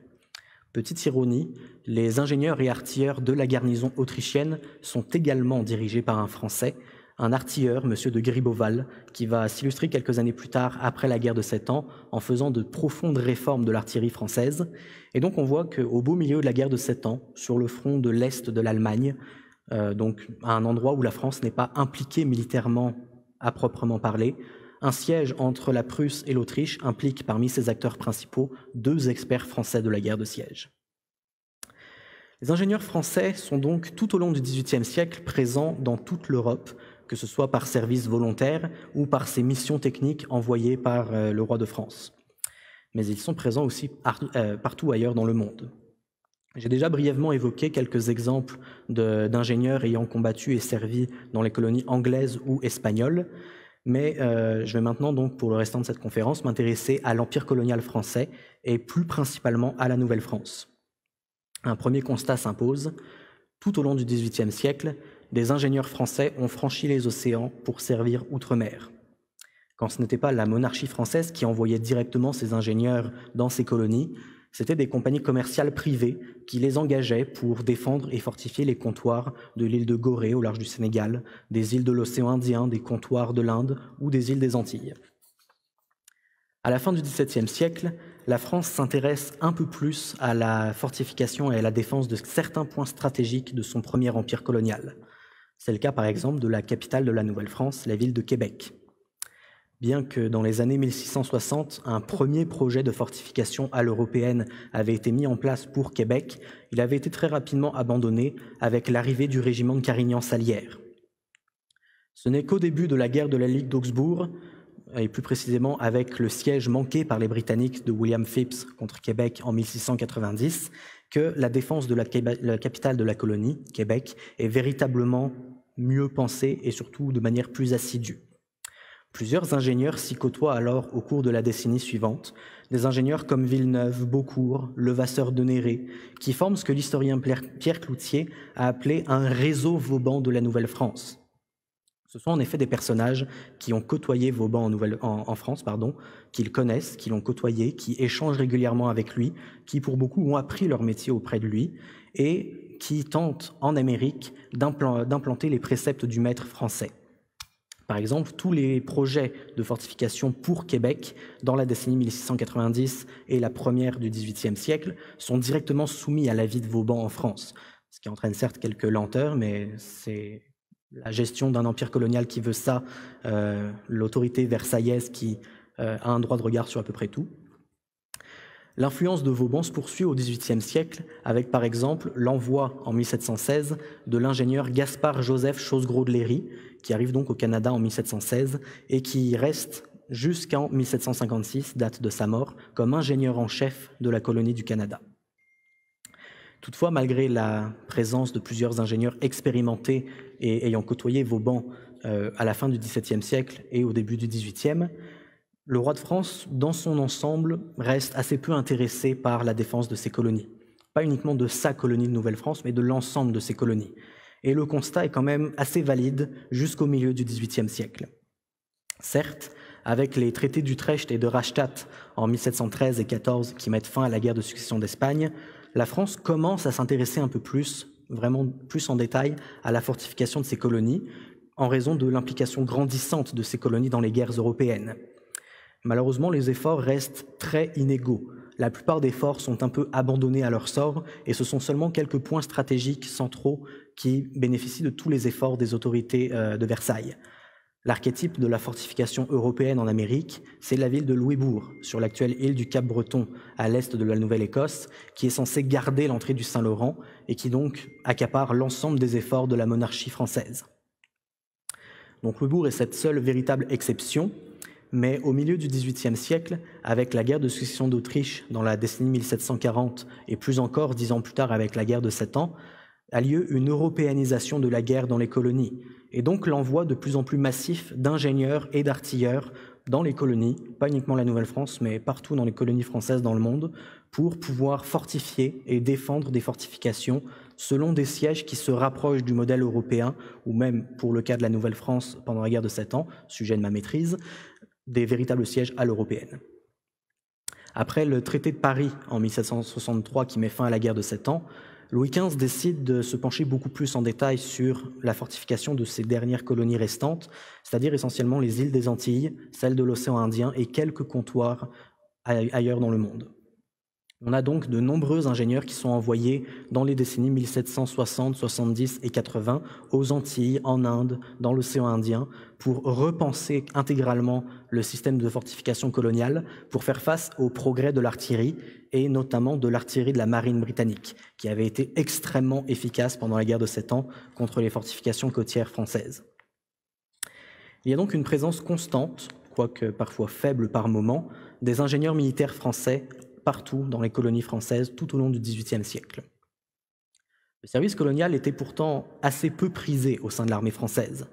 Petite ironie, les ingénieurs et artilleurs de la garnison autrichienne sont également dirigés par un Français, un artilleur, M. de Gribeauval, qui va s'illustrer quelques années plus tard, après la guerre de 7 ans, en faisant de profondes réformes de l'artillerie française. Et donc on voit qu'au beau milieu de la guerre de 7 ans, sur le front de l'Est de l'Allemagne, donc à un endroit où la France n'est pas impliquée militairement à proprement parler, Un siège entre la Prusse et l'Autriche implique parmi ses acteurs principaux 2 experts français de la guerre de siège. Les ingénieurs français sont donc tout au long du XVIIIe siècle présents dans toute l'Europe, que ce soit par service volontaire ou par ces missions techniques envoyées par le roi de France. Mais ils sont présents aussi partout ailleurs dans le monde. J'ai déjà brièvement évoqué quelques exemples d'ingénieurs ayant combattu et servi dans les colonies anglaises ou espagnoles, mais je vais maintenant donc, pour le restant de cette conférence, m'intéresser à l'empire colonial français et plus principalement à la Nouvelle-France. Un premier constat s'impose. Tout au long du XVIIIe siècle, des ingénieurs français ont franchi les océans pour servir outre-mer. Quand ce n'était pas la monarchie française qui envoyait directement ses ingénieurs dans ces colonies, c'était des compagnies commerciales privées qui les engageaient pour défendre et fortifier les comptoirs de l'île de Gorée au large du Sénégal, des îles de l'océan Indien, des comptoirs de l'Inde ou des îles des Antilles. À la fin du XVIIe siècle, la France s'intéresse un peu plus à la fortification et à la défense de certains points stratégiques de son premier empire colonial. C'est le cas par exemple de la capitale de la Nouvelle-France, la ville de Québec. Bien que dans les années 1660, un premier projet de fortification à l'européenne avait été mis en place pour Québec, il avait été très rapidement abandonné avec l'arrivée du régiment de Carignan-Salière. Ce n'est qu'au début de la guerre de la Ligue d'Augsbourg, et plus précisément avec le siège manqué par les Britanniques de William Phips contre Québec en 1690, que la défense de la capitale de la colonie, Québec, est véritablement mieux pensée et surtout de manière plus assidue. Plusieurs ingénieurs s'y côtoient alors au cours de la décennie suivante, des ingénieurs comme Villeneuve, Beaucourt, Levasseur de Néré, qui forment ce que l'historien Pierre Cloutier a appelé un réseau Vauban de la Nouvelle-France. Ce sont en effet des personnages qui ont côtoyé Vauban en France, qu'ils connaissent, qui l'ont côtoyé, qui échangent régulièrement avec lui, qui pour beaucoup ont appris leur métier auprès de lui et qui tentent en Amérique d'implanter les préceptes du maître français. Par exemple, tous les projets de fortification pour Québec dans la décennie 1690 et la première du XVIIIe siècle sont directement soumis à l'avis de Vauban en France, ce qui entraîne certes quelques lenteurs, mais c'est la gestion d'un empire colonial qui veut ça, l'autorité versaillaise qui a un droit de regard sur à peu près tout. L'influence de Vauban se poursuit au XVIIIe siècle avec, par exemple, l'envoi en 1716 de l'ingénieur Gaspard-Joseph Chosgros de Léry, qui arrive donc au Canada en 1716 et qui reste jusqu'en 1756, date de sa mort, comme ingénieur en chef de la colonie du Canada. Toutefois, malgré la présence de plusieurs ingénieurs expérimentés et ayant côtoyé Vauban à la fin du XVIIe siècle et au début du XVIIIe, le roi de France, dans son ensemble, reste assez peu intéressé par la défense de ses colonies. Pas uniquement de sa colonie de Nouvelle-France, mais de l'ensemble de ses colonies. Et le constat est quand même assez valide jusqu'au milieu du XVIIIe siècle. Certes, avec les traités d'Utrecht et de Rastatt en 1713 et 14 qui mettent fin à la guerre de succession d'Espagne, la France commence à s'intéresser un peu plus, vraiment plus en détail, à la fortification de ses colonies, en raison de l'implication grandissante de ces colonies dans les guerres européennes. Malheureusement, les efforts restent très inégaux. La plupart des forts sont un peu abandonnés à leur sort et ce sont seulement quelques points stratégiques centraux qui bénéficient de tous les efforts des autorités de Versailles. L'archétype de la fortification européenne en Amérique, c'est la ville de Louisbourg, sur l'actuelle île du Cap-Breton, à l'est de la Nouvelle-Écosse, qui est censée garder l'entrée du Saint-Laurent et qui donc accapare l'ensemble des efforts de la monarchie française. Donc Louisbourg est cette seule véritable exception. Mais au milieu du XVIIIe siècle, avec la guerre de succession d'Autriche dans la décennie 1740 et plus encore 10 ans plus tard avec la guerre de 7 ans, a lieu une européanisation de la guerre dans les colonies et donc l'envoi de plus en plus massif d'ingénieurs et d'artilleurs dans les colonies, pas uniquement la Nouvelle-France, mais partout dans les colonies françaises dans le monde, pour pouvoir fortifier et défendre des fortifications selon des sièges qui se rapprochent du modèle européen, ou même pour le cas de la Nouvelle-France pendant la guerre de 7 ans, sujet de ma maîtrise, des véritables sièges à l'européenne. Après le traité de Paris en 1763 qui met fin à la guerre de 7 ans, Louis XV décide de se pencher beaucoup plus en détail sur la fortification de ses dernières colonies restantes, c'est-à-dire essentiellement les îles des Antilles, celles de l'océan Indien et quelques comptoirs ailleurs dans le monde. On a donc de nombreux ingénieurs qui sont envoyés dans les décennies 1760, 70 et 80 aux Antilles, en Inde, dans l'océan Indien, pour repenser intégralement le système de fortification coloniale, pour faire face aux progrès de l'artillerie et notamment de l'artillerie de la marine britannique, qui avait été extrêmement efficace pendant la guerre de 7 ans contre les fortifications côtières françaises. Il y a donc une présence constante, quoique parfois faible par moment, des ingénieurs militaires français partout dans les colonies françaises tout au long du XVIIIe siècle. Le service colonial était pourtant assez peu prisé au sein de l'armée française.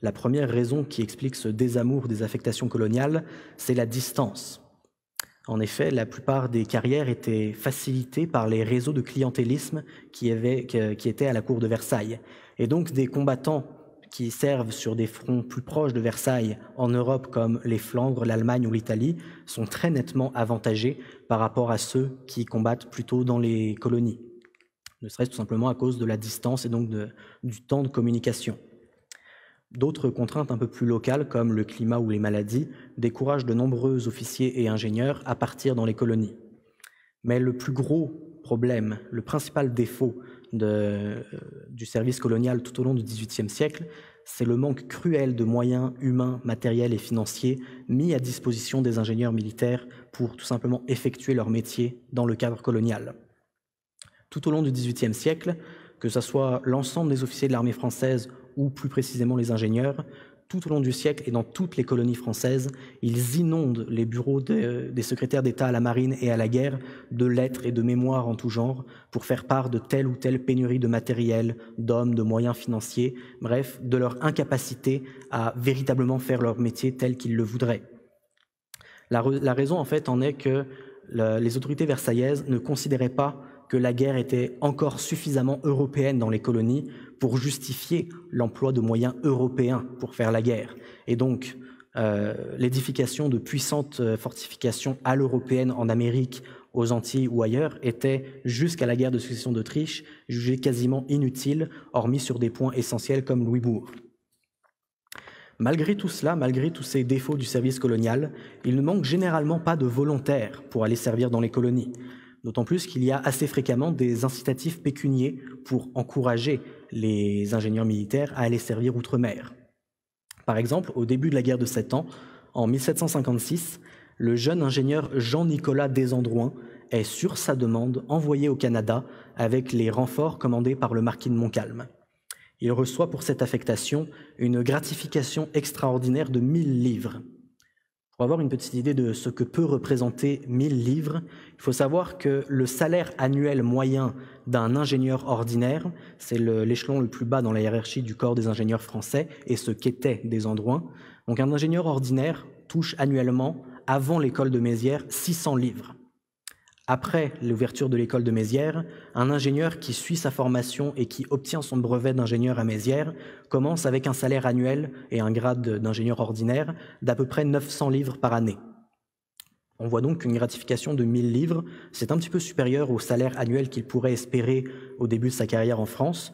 La première raison qui explique ce désamour des affectations coloniales, c'est la distance. En effet, la plupart des carrières étaient facilitées par les réseaux de clientélisme qui étaient à la cour de Versailles. Et donc des combattants qui servent sur des fronts plus proches de Versailles en Europe comme les Flandres, l'Allemagne ou l'Italie sont très nettement avantagés par rapport à ceux qui combattent plutôt dans les colonies, ne serait-ce tout simplement à cause de la distance et donc du temps de communication. D'autres contraintes un peu plus locales, comme le climat ou les maladies, découragent de nombreux officiers et ingénieurs à partir dans les colonies. Mais le plus gros problème, le principal défaut du service colonial tout au long du XVIIIe siècle, c'est le manque cruel de moyens humains, matériels et financiers mis à disposition des ingénieurs militaires pour tout simplement effectuer leur métier dans le cadre colonial. Tout au long du XVIIIe siècle, que ce soit l'ensemble des officiers de l'armée française ou plus précisément les ingénieurs, tout au long du siècle et dans toutes les colonies françaises, ils inondent les bureaux des secrétaires d'État à la marine et à la guerre de lettres et de mémoires en tout genre pour faire part de telle ou telle pénurie de matériel, d'hommes, de moyens financiers, bref, de leur incapacité à véritablement faire leur métier tel qu'ils le voudraient. La raison, en fait, en est que les autorités versaillaises ne considéraient pas que la guerre était encore suffisamment européenne dans les colonies pour justifier l'emploi de moyens européens pour faire la guerre. Et donc, l'édification de puissantes fortifications à l'européenne en Amérique, aux Antilles ou ailleurs était, jusqu'à la guerre de succession d'Autriche, jugée quasiment inutile, hormis sur des points essentiels comme Louisbourg. Malgré tout cela, malgré tous ces défauts du service colonial, il ne manque généralement pas de volontaires pour aller servir dans les colonies. D'autant plus qu'il y a assez fréquemment des incitatifs pécuniaires pour encourager les ingénieurs militaires à aller servir outre-mer. Par exemple, au début de la guerre de 7 ans, en 1756, le jeune ingénieur Jean-Nicolas Desandrouin est, sur sa demande, envoyé au Canada avec les renforts commandés par le marquis de Montcalm. Il reçoit pour cette affectation une gratification extraordinaire de 1000 livres. Pour avoir une petite idée de ce que peut représenter 1000 livres, il faut savoir que le salaire annuel moyen d'un ingénieur ordinaire, c'est l'échelon le plus bas dans la hiérarchie du corps des ingénieurs français, et ce qu'était Desandrouin. Donc un ingénieur ordinaire touche annuellement, avant l'école de Mézières, 600 livres. Après l'ouverture de l'école de Mézières, un ingénieur qui suit sa formation et qui obtient son brevet d'ingénieur à Mézières commence avec un salaire annuel et un grade d'ingénieur ordinaire d'à peu près 900 livres par année. On voit donc qu'une gratification de 1000 livres, c'est un petit peu supérieur au salaire annuel qu'il pourrait espérer au début de sa carrière en France.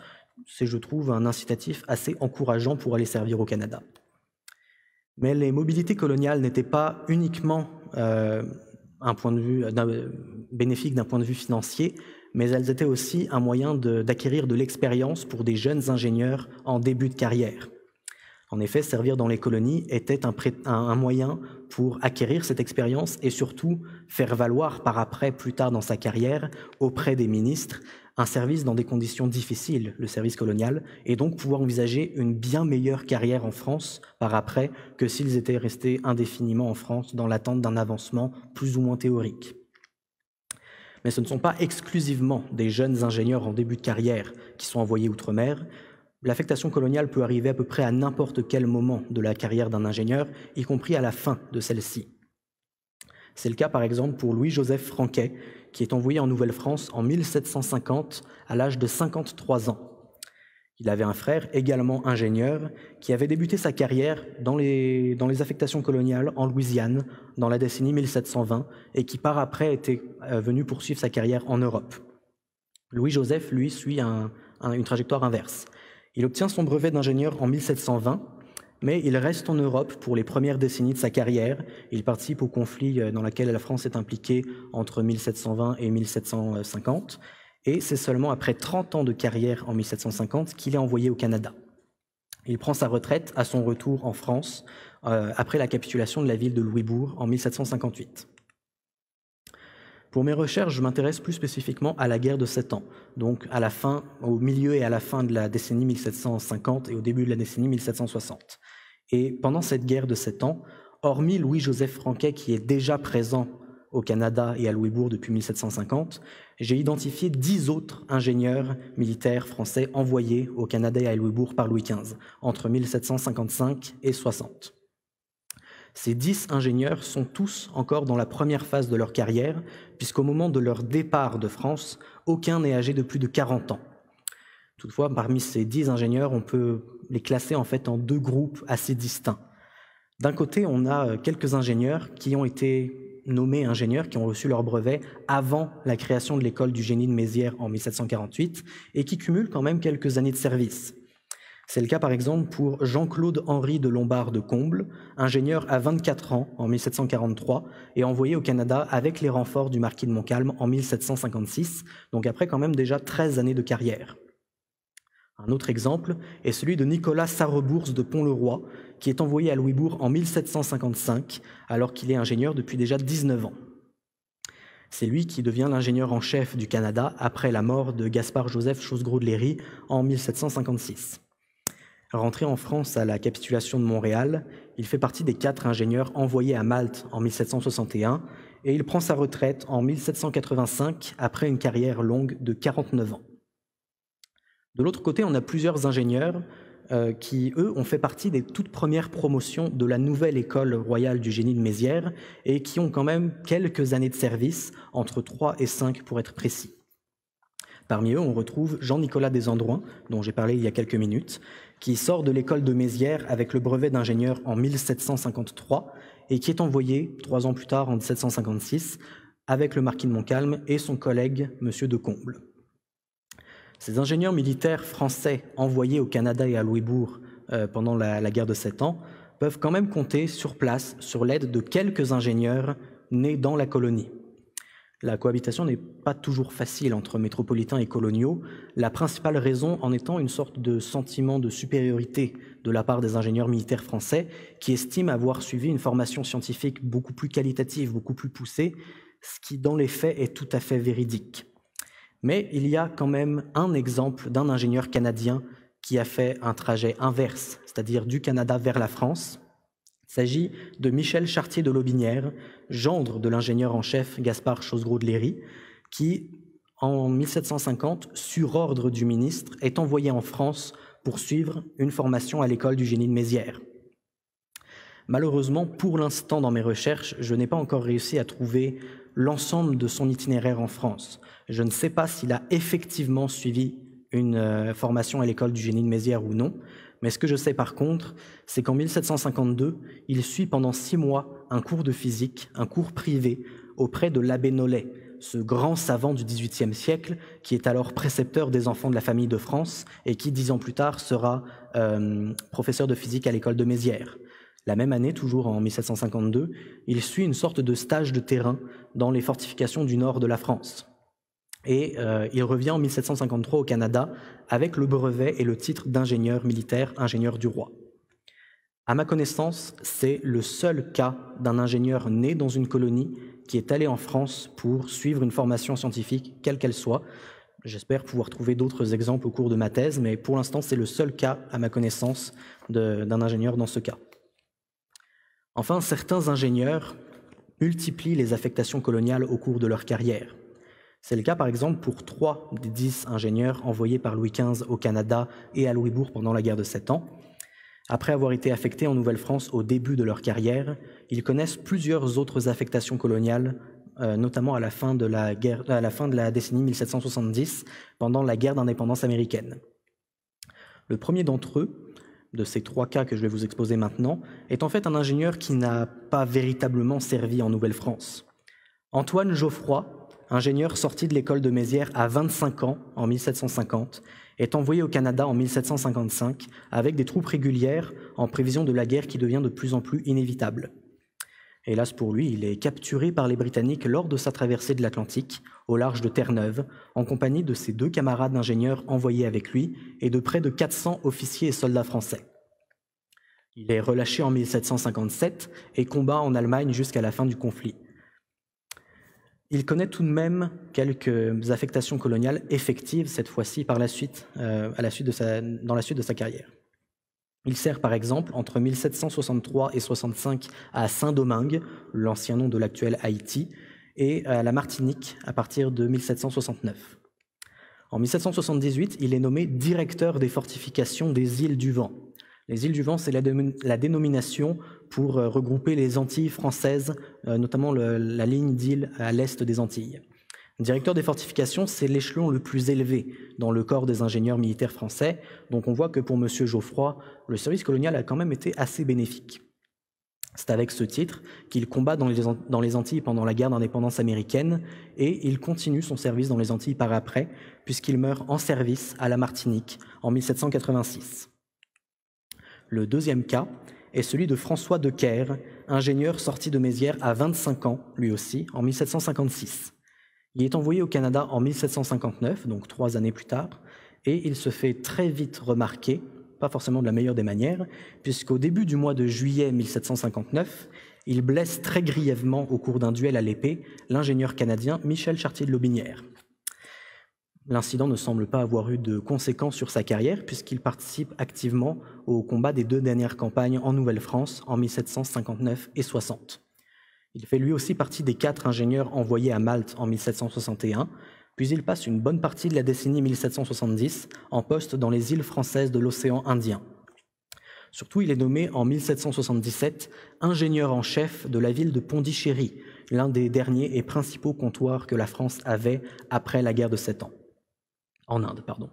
C'est, je trouve, un incitatif assez encourageant pour aller servir au Canada. Mais les mobilités coloniales n'étaient pas uniquement bénéfiques d'un point de vue financier, mais elles étaient aussi un moyen d'acquérir de l'expérience pour des jeunes ingénieurs en début de carrière. En effet, servir dans les colonies était un moyen pour acquérir cette expérience et surtout faire valoir par après, plus tard dans sa carrière, auprès des ministres, un service dans des conditions difficiles, le service colonial, et donc pouvoir envisager une bien meilleure carrière en France par après que s'ils étaient restés indéfiniment en France dans l'attente d'un avancement plus ou moins théorique. Mais ce ne sont pas exclusivement des jeunes ingénieurs en début de carrière qui sont envoyés outre-mer. L'affectation coloniale peut arriver à peu près à n'importe quel moment de la carrière d'un ingénieur, y compris à la fin de celle-ci. C'est le cas par exemple pour Louis-Joseph Franquet, qui est envoyé en Nouvelle-France en 1750 à l'âge de 53 ans. Il avait un frère, également ingénieur, qui avait débuté sa carrière dans les affectations coloniales en Louisiane dans la décennie 1720 et qui par après était venu poursuivre sa carrière en Europe. Louis-Joseph, lui, suit une trajectoire inverse. Il obtient son brevet d'ingénieur en 1720 mais il reste en Europe pour les premières décennies de sa carrière. Il participe au conflit dans lequel la France est impliquée entre 1720 et 1750, et c'est seulement après 30 ans de carrière en 1750 qu'il est envoyé au Canada. Il prend sa retraite à son retour en France après la capitulation de la ville de Louisbourg en 1758. Pour mes recherches, je m'intéresse plus spécifiquement à la guerre de 7 ans, donc au milieu et à la fin de la décennie 1750 et au début de la décennie 1760. Et pendant cette guerre de 7 ans, hormis Louis-Joseph Franquet qui est déjà présent au Canada et à Louisbourg depuis 1750, j'ai identifié 10 autres ingénieurs militaires français envoyés au Canada et à Louisbourg par Louis XV, entre 1755 et 60. Ces 10 ingénieurs sont tous encore dans la première phase de leur carrière, puisqu'au moment de leur départ de France, aucun n'est âgé de plus de 40 ans. Toutefois, parmi ces 10 ingénieurs, on peut les classer en fait en 2 groupes assez distincts. D'un côté, on a quelques ingénieurs qui ont été nommés ingénieurs, qui ont reçu leur brevet avant la création de l'école du génie de Mézières en 1748 et qui cumulent quand même quelques années de service. C'est le cas par exemple pour Jean-Claude-Henri de Lombard de Combles, ingénieur à 24 ans en 1743 et envoyé au Canada avec les renforts du marquis de Montcalm en 1756, donc après quand même déjà 13 années de carrière. Un autre exemple est celui de Nicolas Sarrebourse de Pont-le-Roi, qui est envoyé à Louisbourg en 1755, alors qu'il est ingénieur depuis déjà 19 ans. C'est lui qui devient l'ingénieur en chef du Canada après la mort de Gaspard-Joseph Chosgros de Léry en 1756. Rentré en France à la capitulation de Montréal, il fait partie des 4 ingénieurs envoyés à Malte en 1761 et il prend sa retraite en 1785 après une carrière longue de 49 ans. De l'autre côté, on a plusieurs ingénieurs qui, eux, ont fait partie des toutes premières promotions de la nouvelle école royale du génie de Mézières et qui ont quand même quelques années de service, entre 3 et 5 pour être précis. Parmi eux, on retrouve Jean-Nicolas Desandrouins, dont j'ai parlé il y a quelques minutes, qui sort de l'école de Mézières avec le brevet d'ingénieur en 1753 et qui est envoyé 3 ans plus tard, en 1756, avec le marquis de Montcalm et son collègue, M. de Combles. Ces ingénieurs militaires français envoyés au Canada et à Louisbourg pendant la guerre de 7 ans peuvent quand même compter sur place sur l'aide de quelques ingénieurs nés dans la colonie. La cohabitation n'est pas toujours facile entre métropolitains et coloniaux, la principale raison en étant une sorte de sentiment de supériorité de la part des ingénieurs militaires français qui estiment avoir suivi une formation scientifique beaucoup plus qualitative, beaucoup plus poussée, ce qui dans les faits est tout à fait véridique. Mais il y a quand même un exemple d'un ingénieur canadien qui a fait un trajet inverse, c'est-à-dire du Canada vers la France. Il s'agit de Michel Chartier de Lotbinière, gendre de l'ingénieur en chef Gaspard Chosgros de Léry, qui, en 1750, sur ordre du ministre, est envoyé en France pour suivre une formation à l'école du génie de Mézières. Malheureusement, pour l'instant dans mes recherches, je n'ai pas encore réussi à trouver l'ensemble de son itinéraire en France. Je ne sais pas s'il a effectivement suivi une formation à l'école du génie de Mézières ou non, mais ce que je sais par contre, c'est qu'en 1752, il suit pendant 6 mois un cours de physique, un cours privé, auprès de l'abbé Nollet, ce grand savant du XVIIIe siècle, qui est alors précepteur des enfants de la famille de France et qui, 10 ans plus tard, sera professeur de physique à l'école de Mézières. La même année, toujours en 1752, il suit une sorte de stage de terrain dans les fortifications du nord de la France. Et il revient en 1753 au Canada avec le brevet et le titre d'ingénieur militaire, ingénieur du roi. À ma connaissance, c'est le seul cas d'un ingénieur né dans une colonie qui est allé en France pour suivre une formation scientifique, quelle qu'elle soit. J'espère pouvoir trouver d'autres exemples au cours de ma thèse, mais pour l'instant, c'est le seul cas, à ma connaissance, d'un ingénieur dans ce cas. Enfin, certains ingénieurs multiplient les affectations coloniales au cours de leur carrière. C'est le cas par exemple pour 3 des 10 ingénieurs envoyés par Louis XV au Canada et à Louisbourg pendant la guerre de 7 ans. Après avoir été affectés en Nouvelle-France au début de leur carrière, ils connaissent plusieurs autres affectations coloniales, notamment à la fin de la décennie 1770, pendant la guerre d'indépendance américaine. Le premier d'entre eux, de ces 3 cas que je vais vous exposer maintenant, est en fait un ingénieur qui n'a pas véritablement servi en Nouvelle-France. Antoine Geoffroy, ingénieur sorti de l'école de Mézières à 25 ans en 1750, est envoyé au Canada en 1755 avec des troupes régulières en prévision de la guerre qui devient de plus en plus inévitable. Hélas pour lui, il est capturé par les Britanniques lors de sa traversée de l'Atlantique, au large de Terre-Neuve, en compagnie de ses 2 camarades d'ingénieurs envoyés avec lui et de près de 400 officiers et soldats français. Il est relâché en 1757 et combat en Allemagne jusqu'à la fin du conflit. Il connaît tout de même quelques affectations coloniales effectives, cette fois-ci dans la suite de sa carrière. Il sert par exemple entre 1763 et 65 à Saint-Domingue, l'ancien nom de l'actuel Haïti, et à la Martinique à partir de 1769. En 1778, il est nommé directeur des fortifications des îles du Vent. Les îles du Vent, c'est la dénomination pour regrouper les Antilles françaises, notamment la ligne d'îles à l'est des Antilles. Directeur des fortifications, c'est l'échelon le plus élevé dans le corps des ingénieurs militaires français, donc on voit que pour M. Geoffroy, le service colonial a quand même été assez bénéfique. C'est avec ce titre qu'il combat dans les Antilles pendant la guerre d'indépendance américaine et il continue son service dans les Antilles par après, puisqu'il meurt en service à la Martinique en 1786. Le deuxième cas est celui de François Decaire, ingénieur sorti de Mézières à 25 ans, lui aussi, en 1756. Il est envoyé au Canada en 1759, donc 3 années plus tard, et il se fait très vite remarquer, pas forcément de la meilleure des manières, puisqu'au début du mois de juillet 1759, il blesse très grièvement au cours d'un duel à l'épée l'ingénieur canadien Michel Chartier de Lotbinière. L'incident ne semble pas avoir eu de conséquences sur sa carrière, puisqu'il participe activement au combat des 2 dernières campagnes en Nouvelle-France en 1759 et 60. Il fait lui aussi partie des 4 ingénieurs envoyés à Malte en 1761, puis il passe une bonne partie de la décennie 1770 en poste dans les îles françaises de l'océan Indien. Surtout, il est nommé en 1777 ingénieur en chef de la ville de Pondichéry, l'un des derniers et principaux comptoirs que la France avait après la guerre de 7 ans. En Inde, pardon.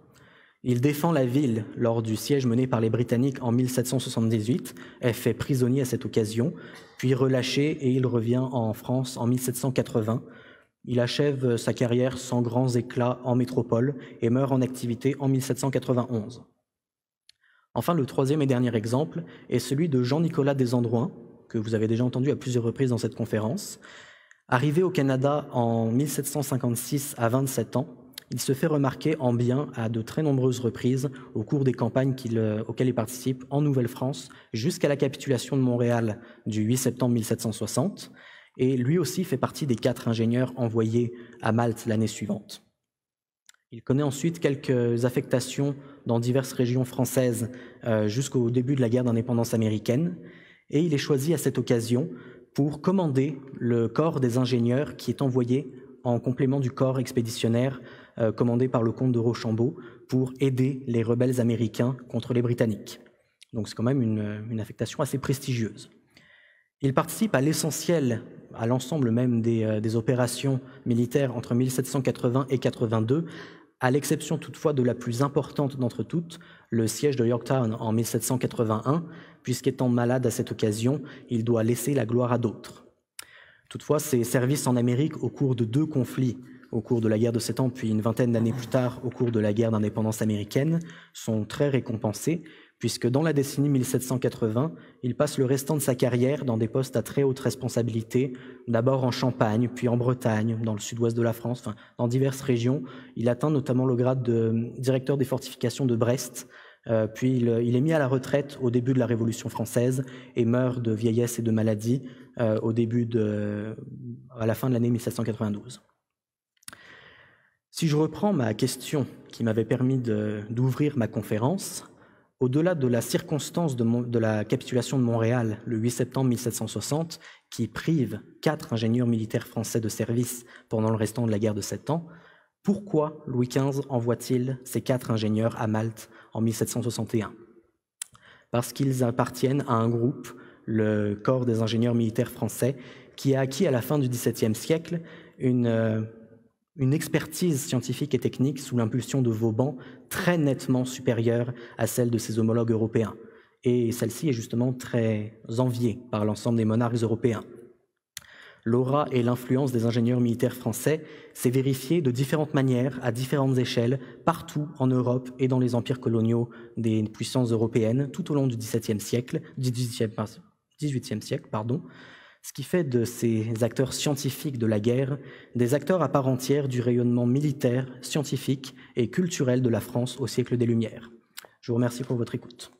Il défend la ville lors du siège mené par les Britanniques en 1778, est fait prisonnier à cette occasion, puis relâché et il revient en France en 1780. Il achève sa carrière sans grands éclats en métropole et meurt en activité en 1791. Enfin, le troisième et dernier exemple est celui de Jean-Nicolas Desandrouin, que vous avez déjà entendu à plusieurs reprises dans cette conférence. Arrivé au Canada en 1756 à 27 ans, il se fait remarquer en bien à de très nombreuses reprises au cours des campagnes auxquelles il participe en Nouvelle-France jusqu'à la capitulation de Montréal du 8 septembre 1760. Et lui aussi fait partie des 4 ingénieurs envoyés à Malte l'année suivante. Il connaît ensuite quelques affectations dans diverses régions françaises jusqu'au début de la guerre d'indépendance américaine. Et il est choisi à cette occasion pour commander le corps des ingénieurs qui est envoyé en complément du corps expéditionnaire commandé par le comte de Rochambeau pour aider les rebelles américains contre les Britanniques. Donc c'est quand même une affectation assez prestigieuse. Il participe à l'essentiel, à l'ensemble même des opérations militaires entre 1780 et 82, à l'exception toutefois de la plus importante d'entre toutes, le siège de Yorktown en 1781, puisqu'étant malade à cette occasion, il doit laisser la gloire à d'autres. Toutefois, ses services en Amérique au cours de 2 conflits, au cours de la guerre de 7 ans, puis une vingtaine d'années plus tard, au cours de la guerre d'indépendance américaine, sont très récompensés, puisque dans la décennie 1780, il passe le restant de sa carrière dans des postes à très haute responsabilité, d'abord en Champagne, puis en Bretagne, dans le sud-ouest de la France, enfin, dans diverses régions. Il atteint notamment le grade de directeur des fortifications de Brest, puis il est mis à la retraite au début de la Révolution française et meurt de vieillesse et de maladie à la fin de l'année 1792. Si je reprends ma question qui m'avait permis d'ouvrir ma conférence, au-delà de la circonstance de la capitulation de Montréal le 8 septembre 1760, qui prive 4 ingénieurs militaires français de service pendant le restant de la guerre de 7 ans, pourquoi Louis XV envoie-t-il ces 4 ingénieurs à Malte en 1761 ? Parce qu'ils appartiennent à un groupe, le corps des ingénieurs militaires français, qui a acquis à la fin du XVIIe siècle une expertise scientifique et technique sous l'impulsion de Vauban très nettement supérieure à celle de ses homologues européens. Et celle-ci est justement très enviée par l'ensemble des monarques européens. L'aura et l'influence des ingénieurs militaires français s'est vérifiée de différentes manières, à différentes échelles, partout en Europe et dans les empires coloniaux des puissances européennes, tout au long du XVIIIe siècle, ce qui fait de ces acteurs scientifiques de la guerre des acteurs à part entière du rayonnement militaire, scientifique et culturel de la France au siècle des Lumières. Je vous remercie pour votre écoute.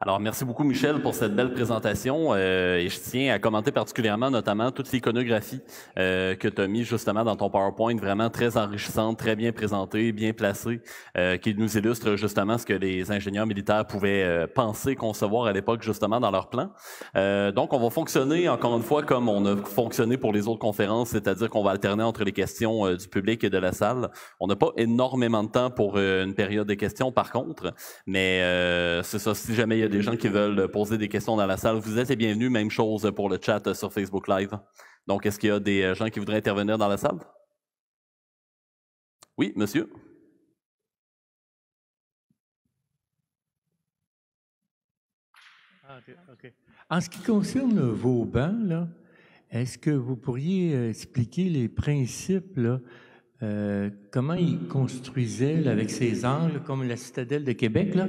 Alors, merci beaucoup, Michel, pour cette belle présentation. Et je tiens à commenter particulièrement, notamment, toute l'iconographie que tu as mis justement dans ton PowerPoint, vraiment très enrichissante, très bien présentée, bien placée, qui nous illustre justement ce que les ingénieurs militaires pouvaient penser, concevoir à l'époque, justement, dans leur plan. Donc, on va fonctionner, encore une fois, comme on a fonctionné pour les autres conférences, c'est-à-dire qu'on va alterner entre les questions du public et de la salle. On n'a pas énormément de temps pour une période de questions, par contre, mais c'est ça, si jamais il y a des gens qui veulent poser des questions dans la salle, vous êtes les bienvenus. Même chose pour le chat sur Facebook Live. Donc, est-ce qu'il y a des gens qui voudraient intervenir dans la salle? Oui, monsieur? Okay. En ce qui concerne vos bancs, là, est-ce que vous pourriez expliquer les principes, là, comment ils construisaient là, avec ces angles, comme la citadelle de Québec, là?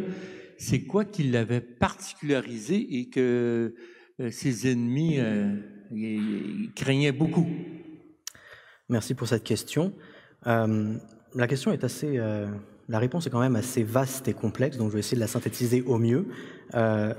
C'est quoi qui l'avait particularisé et que ses ennemis craignaient beaucoup? Merci pour cette question. La question est assez... la réponse est quand même assez vaste et complexe, donc je vais essayer de la synthétiser au mieux.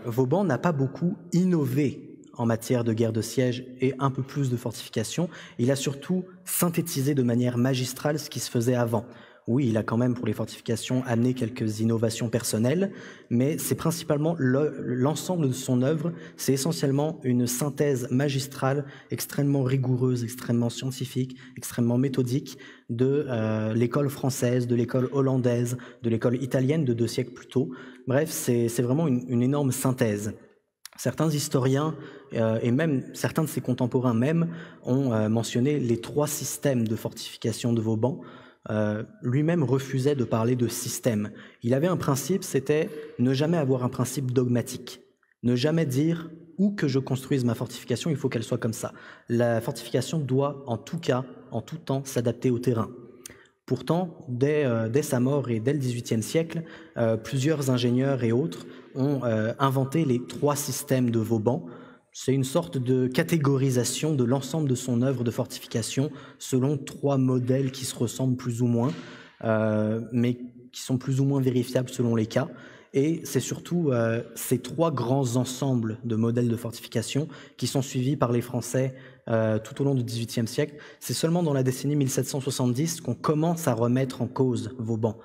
Vauban n'a pas beaucoup innové en matière de guerre de siège et un peu plus de fortification. Il a surtout synthétisé de manière magistrale ce qui se faisait avant. Oui, il a quand même, pour les fortifications, amené quelques innovations personnelles, mais c'est principalement l'ensemble de son œuvre, c'est essentiellement une synthèse magistrale, extrêmement rigoureuse, extrêmement scientifique, extrêmement méthodique de l'école française, de l'école hollandaise, de l'école italienne de 2 siècles plus tôt. Bref, c'est vraiment une énorme synthèse. Certains historiens et même certains de ses contemporains même ont mentionné les 3 systèmes de fortification de Vauban. Lui-même refusait de parler de système. Il avait un principe, c'était ne jamais avoir un principe dogmatique. Ne jamais dire où que je construise ma fortification, il faut qu'elle soit comme ça. La fortification doit en tout cas, en tout temps, s'adapter au terrain. Pourtant, dès sa mort et dès le XVIIIe siècle, plusieurs ingénieurs et autres ont inventé les 3 systèmes de Vauban. C'est une sorte de catégorisation de l'ensemble de son œuvre de fortification selon 3 modèles qui se ressemblent plus ou moins, mais qui sont plus ou moins vérifiables selon les cas. Et c'est surtout ces 3 grands ensembles de modèles de fortification qui sont suivis par les Français tout au long du XVIIIe siècle. C'est seulement dans la décennie 1770 qu'on commence à remettre en cause Vauban.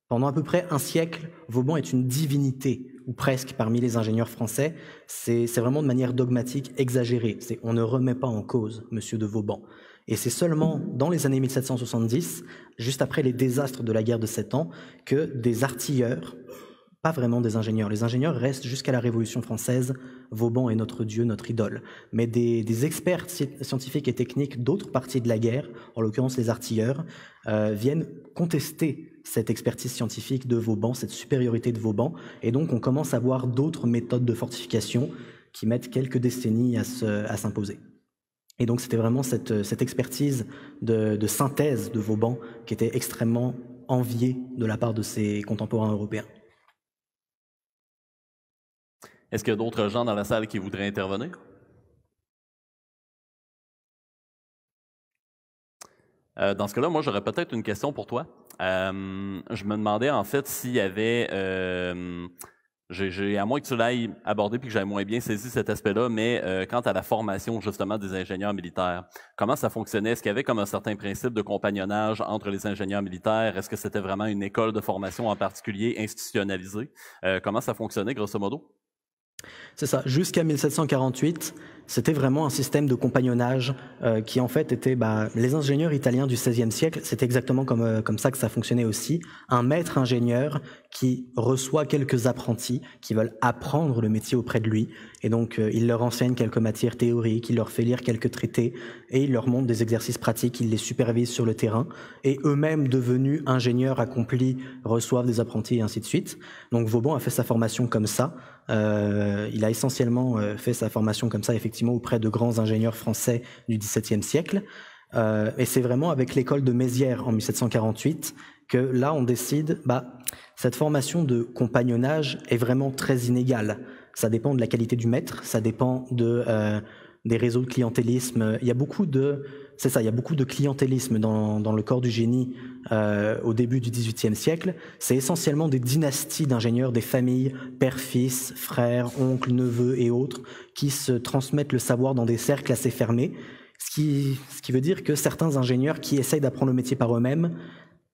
Pendant à peu près un siècle, Vauban est une divinité, ou presque, parmi les ingénieurs français. C'est vraiment de manière dogmatique, exagérée. On ne remet pas en cause Monsieur de Vauban. Et c'est seulement dans les années 1770, juste après les désastres de la guerre de 7 ans, que des artilleurs, pas vraiment des ingénieurs, les ingénieurs restent jusqu'à la Révolution française, Vauban est notre dieu, notre idole, mais des experts scientifiques et techniques d'autres parties de la guerre, en l'occurrence les artilleurs, viennent contester cette expertise scientifique de Vauban, cette supériorité de Vauban, et donc on commence à voir d'autres méthodes de fortification qui mettent quelques décennies à s'imposer. Et donc c'était vraiment cette expertise de synthèse de Vauban qui était extrêmement enviée de la part de ses contemporains européens. Est-ce qu'il y a d'autres gens dans la salle qui voudraient intervenir? Dans ce cas-là, moi, j'aurais peut-être une question pour toi. Je me demandais, en fait, s'il y avait... à moins que tu l'ailles abordé puis que j'aie moins bien saisi cet aspect-là, mais quant à la formation, justement, des ingénieurs militaires, comment ça fonctionnait? Est-ce qu'il y avait comme un certain principe de compagnonnage entre les ingénieurs militaires? Est-ce que c'était vraiment une école de formation en particulier institutionnalisée? Comment ça fonctionnait, grosso modo? C'est ça. Jusqu'à 1748, c'était vraiment un système de compagnonnage qui en fait était les ingénieurs italiens du XVIe siècle. C'était exactement comme ça que ça fonctionnait aussi. Un maître ingénieur qui reçoit quelques apprentis qui veulent apprendre le métier auprès de lui. Et donc, il leur enseigne quelques matières théoriques, il leur fait lire quelques traités et il leur montre des exercices pratiques, il les supervise sur le terrain. Et eux-mêmes, devenus ingénieurs accomplis, reçoivent des apprentis et ainsi de suite. Donc, Vauban a fait sa formation comme ça. Il a essentiellement fait sa formation comme ça, effectivement, auprès de grands ingénieurs français du XVIIe siècle. Et c'est vraiment avec l'école de Mézières en 1748 que là, on décide, cette formation de compagnonnage est vraiment très inégale. Ça dépend de la qualité du maître, ça dépend des réseaux de clientélisme. Il y a beaucoup de clientélisme dans le corps du génie au début du XVIIIe siècle. C'est essentiellement des dynasties d'ingénieurs, des familles, père, fils, frères, oncles, neveux et autres, qui se transmettent le savoir dans des cercles assez fermés. Ce qui veut dire que certains ingénieurs qui essayent d'apprendre le métier par eux-mêmes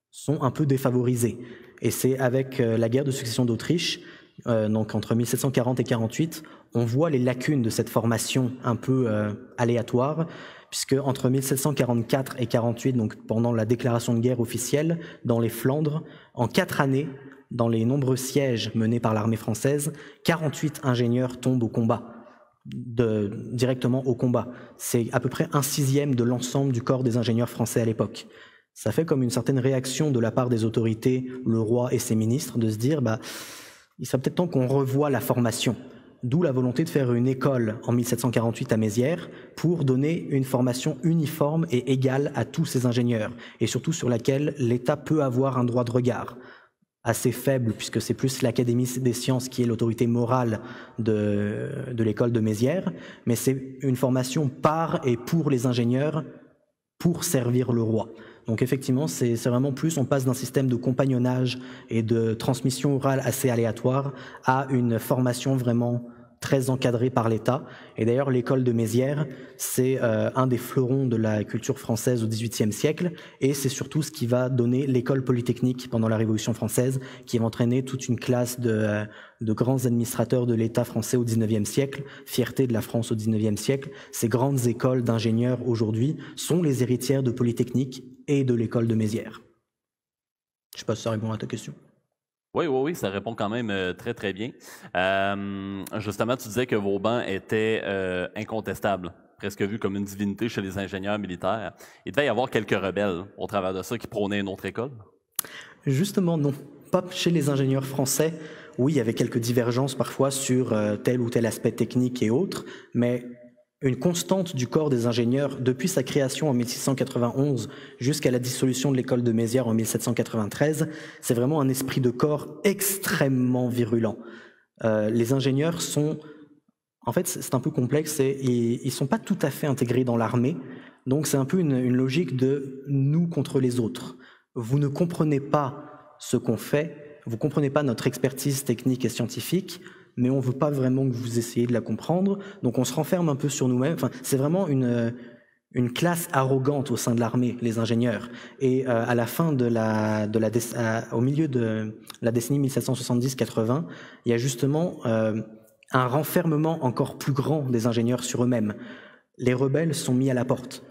sont un peu défavorisés. Et c'est avec la guerre de succession d'Autriche, donc entre 1740 et 48, on voit les lacunes de cette formation un peu aléatoire, puisque entre 1744 et 48, donc pendant la déclaration de guerre officielle, dans les Flandres, en 4 années, dans les nombreux sièges menés par l'armée française, 48 ingénieurs tombent au combat. Directement au combat. C'est à peu près 1/6 de l'ensemble du corps des ingénieurs français à l'époque. Ça fait comme une certaine réaction de la part des autorités, le roi et ses ministres, de se dire il serait peut-être temps qu'on revoie la formation. D'où la volonté de faire une école en 1748 à Mézières pour donner une formation uniforme et égale à tous ces ingénieurs, et surtout sur laquelle l'État peut avoir un droit de regard. Assez faible, puisque c'est plus l'Académie des sciences qui est l'autorité morale de l'école de Mézières, mais c'est une formation par et pour les ingénieurs pour servir le roi. Donc effectivement, c'est vraiment plus, on passe d'un système de compagnonnage et de transmission orale assez aléatoire à une formation vraiment très encadrée par l'État. Et d'ailleurs, l'école de Mézières, c'est un des fleurons de la culture française au XVIIIe siècle, et c'est surtout ce qui va donner l'école polytechnique pendant la Révolution française, qui va entraîner toute une classe de grands administrateurs de l'État français au XIXe siècle, fierté de la France au XIXe siècle. Ces grandes écoles d'ingénieurs aujourd'hui sont les héritières de Polytechnique et de l'école de Mézières. Je ne sais pas si ça répond à ta question. Oui, ça répond quand même très, très bien. Justement, tu disais que Vauban était incontestable, presque vu comme une divinité chez les ingénieurs militaires. Il devait y avoir quelques rebelles au travers de ça qui prônaient une autre école? Justement, non. Pas chez les ingénieurs français. Oui, il y avait quelques divergences parfois sur tel ou tel aspect technique et autres, mais une constante du corps des ingénieurs depuis sa création en 1691 jusqu'à la dissolution de l'école de Mézières en 1793, c'est vraiment un esprit de corps extrêmement virulent. Les ingénieurs sont... En fait, c'est un peu complexe, ils ne sont pas tout à fait intégrés dans l'armée, donc c'est un peu une logique de nous contre les autres. Vous ne comprenez pas ce qu'on fait, vous ne comprenez pas notre expertise technique et scientifique, mais on ne veut pas vraiment que vous essayiez de la comprendre, donc on se renferme un peu sur nous-mêmes. Enfin, c'est vraiment une classe arrogante au sein de l'armée, les ingénieurs. Et à la fin au milieu de la décennie 1770-80, il y a justement un renfermement encore plus grand des ingénieurs sur eux-mêmes. Les rebelles sont mis à la porte.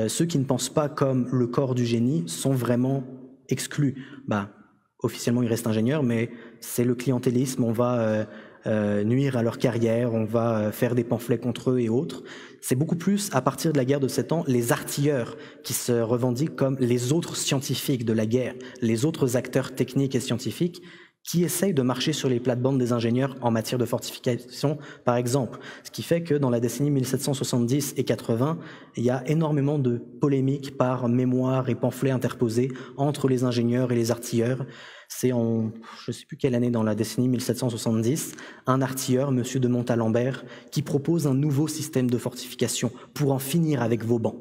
Ceux qui ne pensent pas comme le corps du génie sont vraiment exclus. Officiellement, ils restent ingénieurs, mais c'est le clientélisme, on va nuire à leur carrière, on va faire des pamphlets contre eux et autres. C'est beaucoup plus, à partir de la guerre de 7 ans, les artilleurs qui se revendiquent comme les autres scientifiques de la guerre, les autres acteurs techniques et scientifiques qui essayent de marcher sur les plates-bandes des ingénieurs en matière de fortification, par exemple. Ce qui fait que dans la décennie 1770 et 80, il y a énormément de polémiques par mémoires et pamphlets interposés entre les ingénieurs et les artilleurs. C'est en, je ne sais plus quelle année, dans la décennie 1770, un artilleur, M. de Montalembert, qui propose un nouveau système de fortification pour en finir avec Vauban.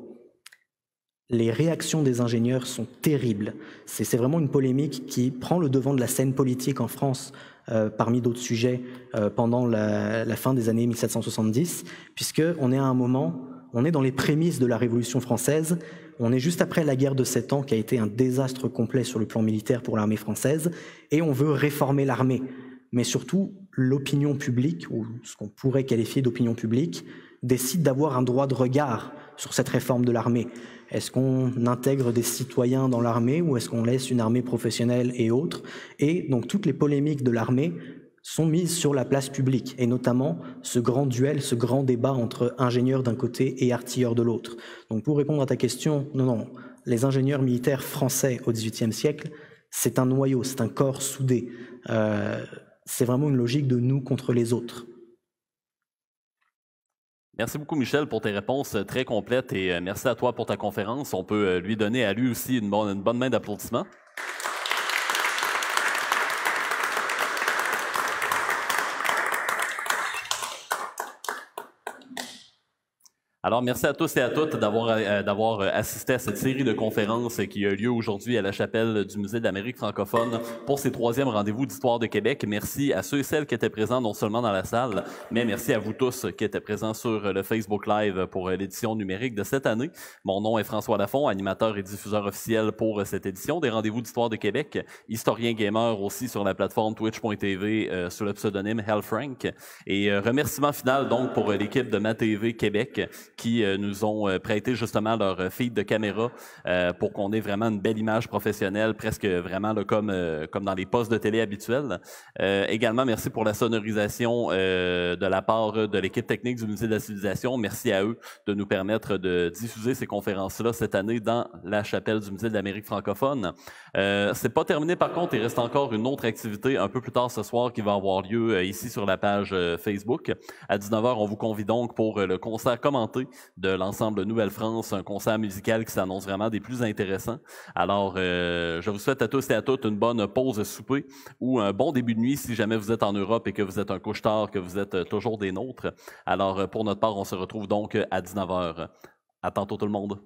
Les réactions des ingénieurs sont terribles. C'est vraiment une polémique qui prend le devant de la scène politique en France, parmi d'autres sujets, pendant la fin des années 1770, puisqu'on est à un moment, on est dans les prémices de la Révolution française, on est juste après la guerre de 7 ans qui a été un désastre complet sur le plan militaire pour l'armée française, et on veut réformer l'armée. Mais surtout, l'opinion publique, ou ce qu'on pourrait qualifier d'opinion publique, décide d'avoir un droit de regard sur cette réforme de l'armée. Est-ce qu'on intègre des citoyens dans l'armée ou est-ce qu'on laisse une armée professionnelle et autres? Et donc toutes les polémiques de l'armée sont mises sur la place publique, et notamment ce grand duel, ce grand débat entre ingénieurs d'un côté et artilleurs de l'autre. Donc pour répondre à ta question, non, les ingénieurs militaires français au XVIIIe siècle, c'est un noyau, c'est un corps soudé. C'est vraiment une logique de nous contre les autres. Merci beaucoup, Michel, pour tes réponses très complètes et merci à toi pour ta conférence. On peut lui donner à lui aussi une bonne main d'applaudissements. Alors, merci à tous et à toutes d'avoir assisté à cette série de conférences qui a lieu aujourd'hui à la chapelle du Musée d'Amérique francophone pour ces 3e rendez-vous d'Histoire de Québec. Merci à ceux et celles qui étaient présents non seulement dans la salle, mais merci à vous tous qui étaient présents sur le Facebook Live pour l'édition numérique de cette année. Mon nom est François Lafont, animateur et diffuseur officiel pour cette édition des rendez-vous d'Histoire de Québec, historien gamer aussi sur la plateforme twitch.tv sous le pseudonyme Hellfrank. Et remerciement final donc pour l'équipe de MaTV Québec qui nous ont prêté justement leur feed de caméra pour qu'on ait vraiment une belle image professionnelle, presque vraiment là, comme dans les postes de télé habituels. Également, merci pour la sonorisation de la part de l'équipe technique du Musée de la Civilisation. Merci à eux de nous permettre de diffuser ces conférences-là cette année dans la chapelle du Musée de l'Amérique francophone. C'est pas terminé par contre, il reste encore une autre activité un peu plus tard ce soir qui va avoir lieu ici sur la page Facebook. À 19h, on vous convie donc pour le concert commenté de l'ensemble Nouvelle-France, un concert musical qui s'annonce vraiment des plus intéressants. Alors, je vous souhaite à tous et à toutes une bonne pause souper ou un bon début de nuit si jamais vous êtes en Europe et que vous êtes un couche-tard, que vous êtes toujours des nôtres. Alors, pour notre part, on se retrouve donc à 19h. À tantôt tout le monde.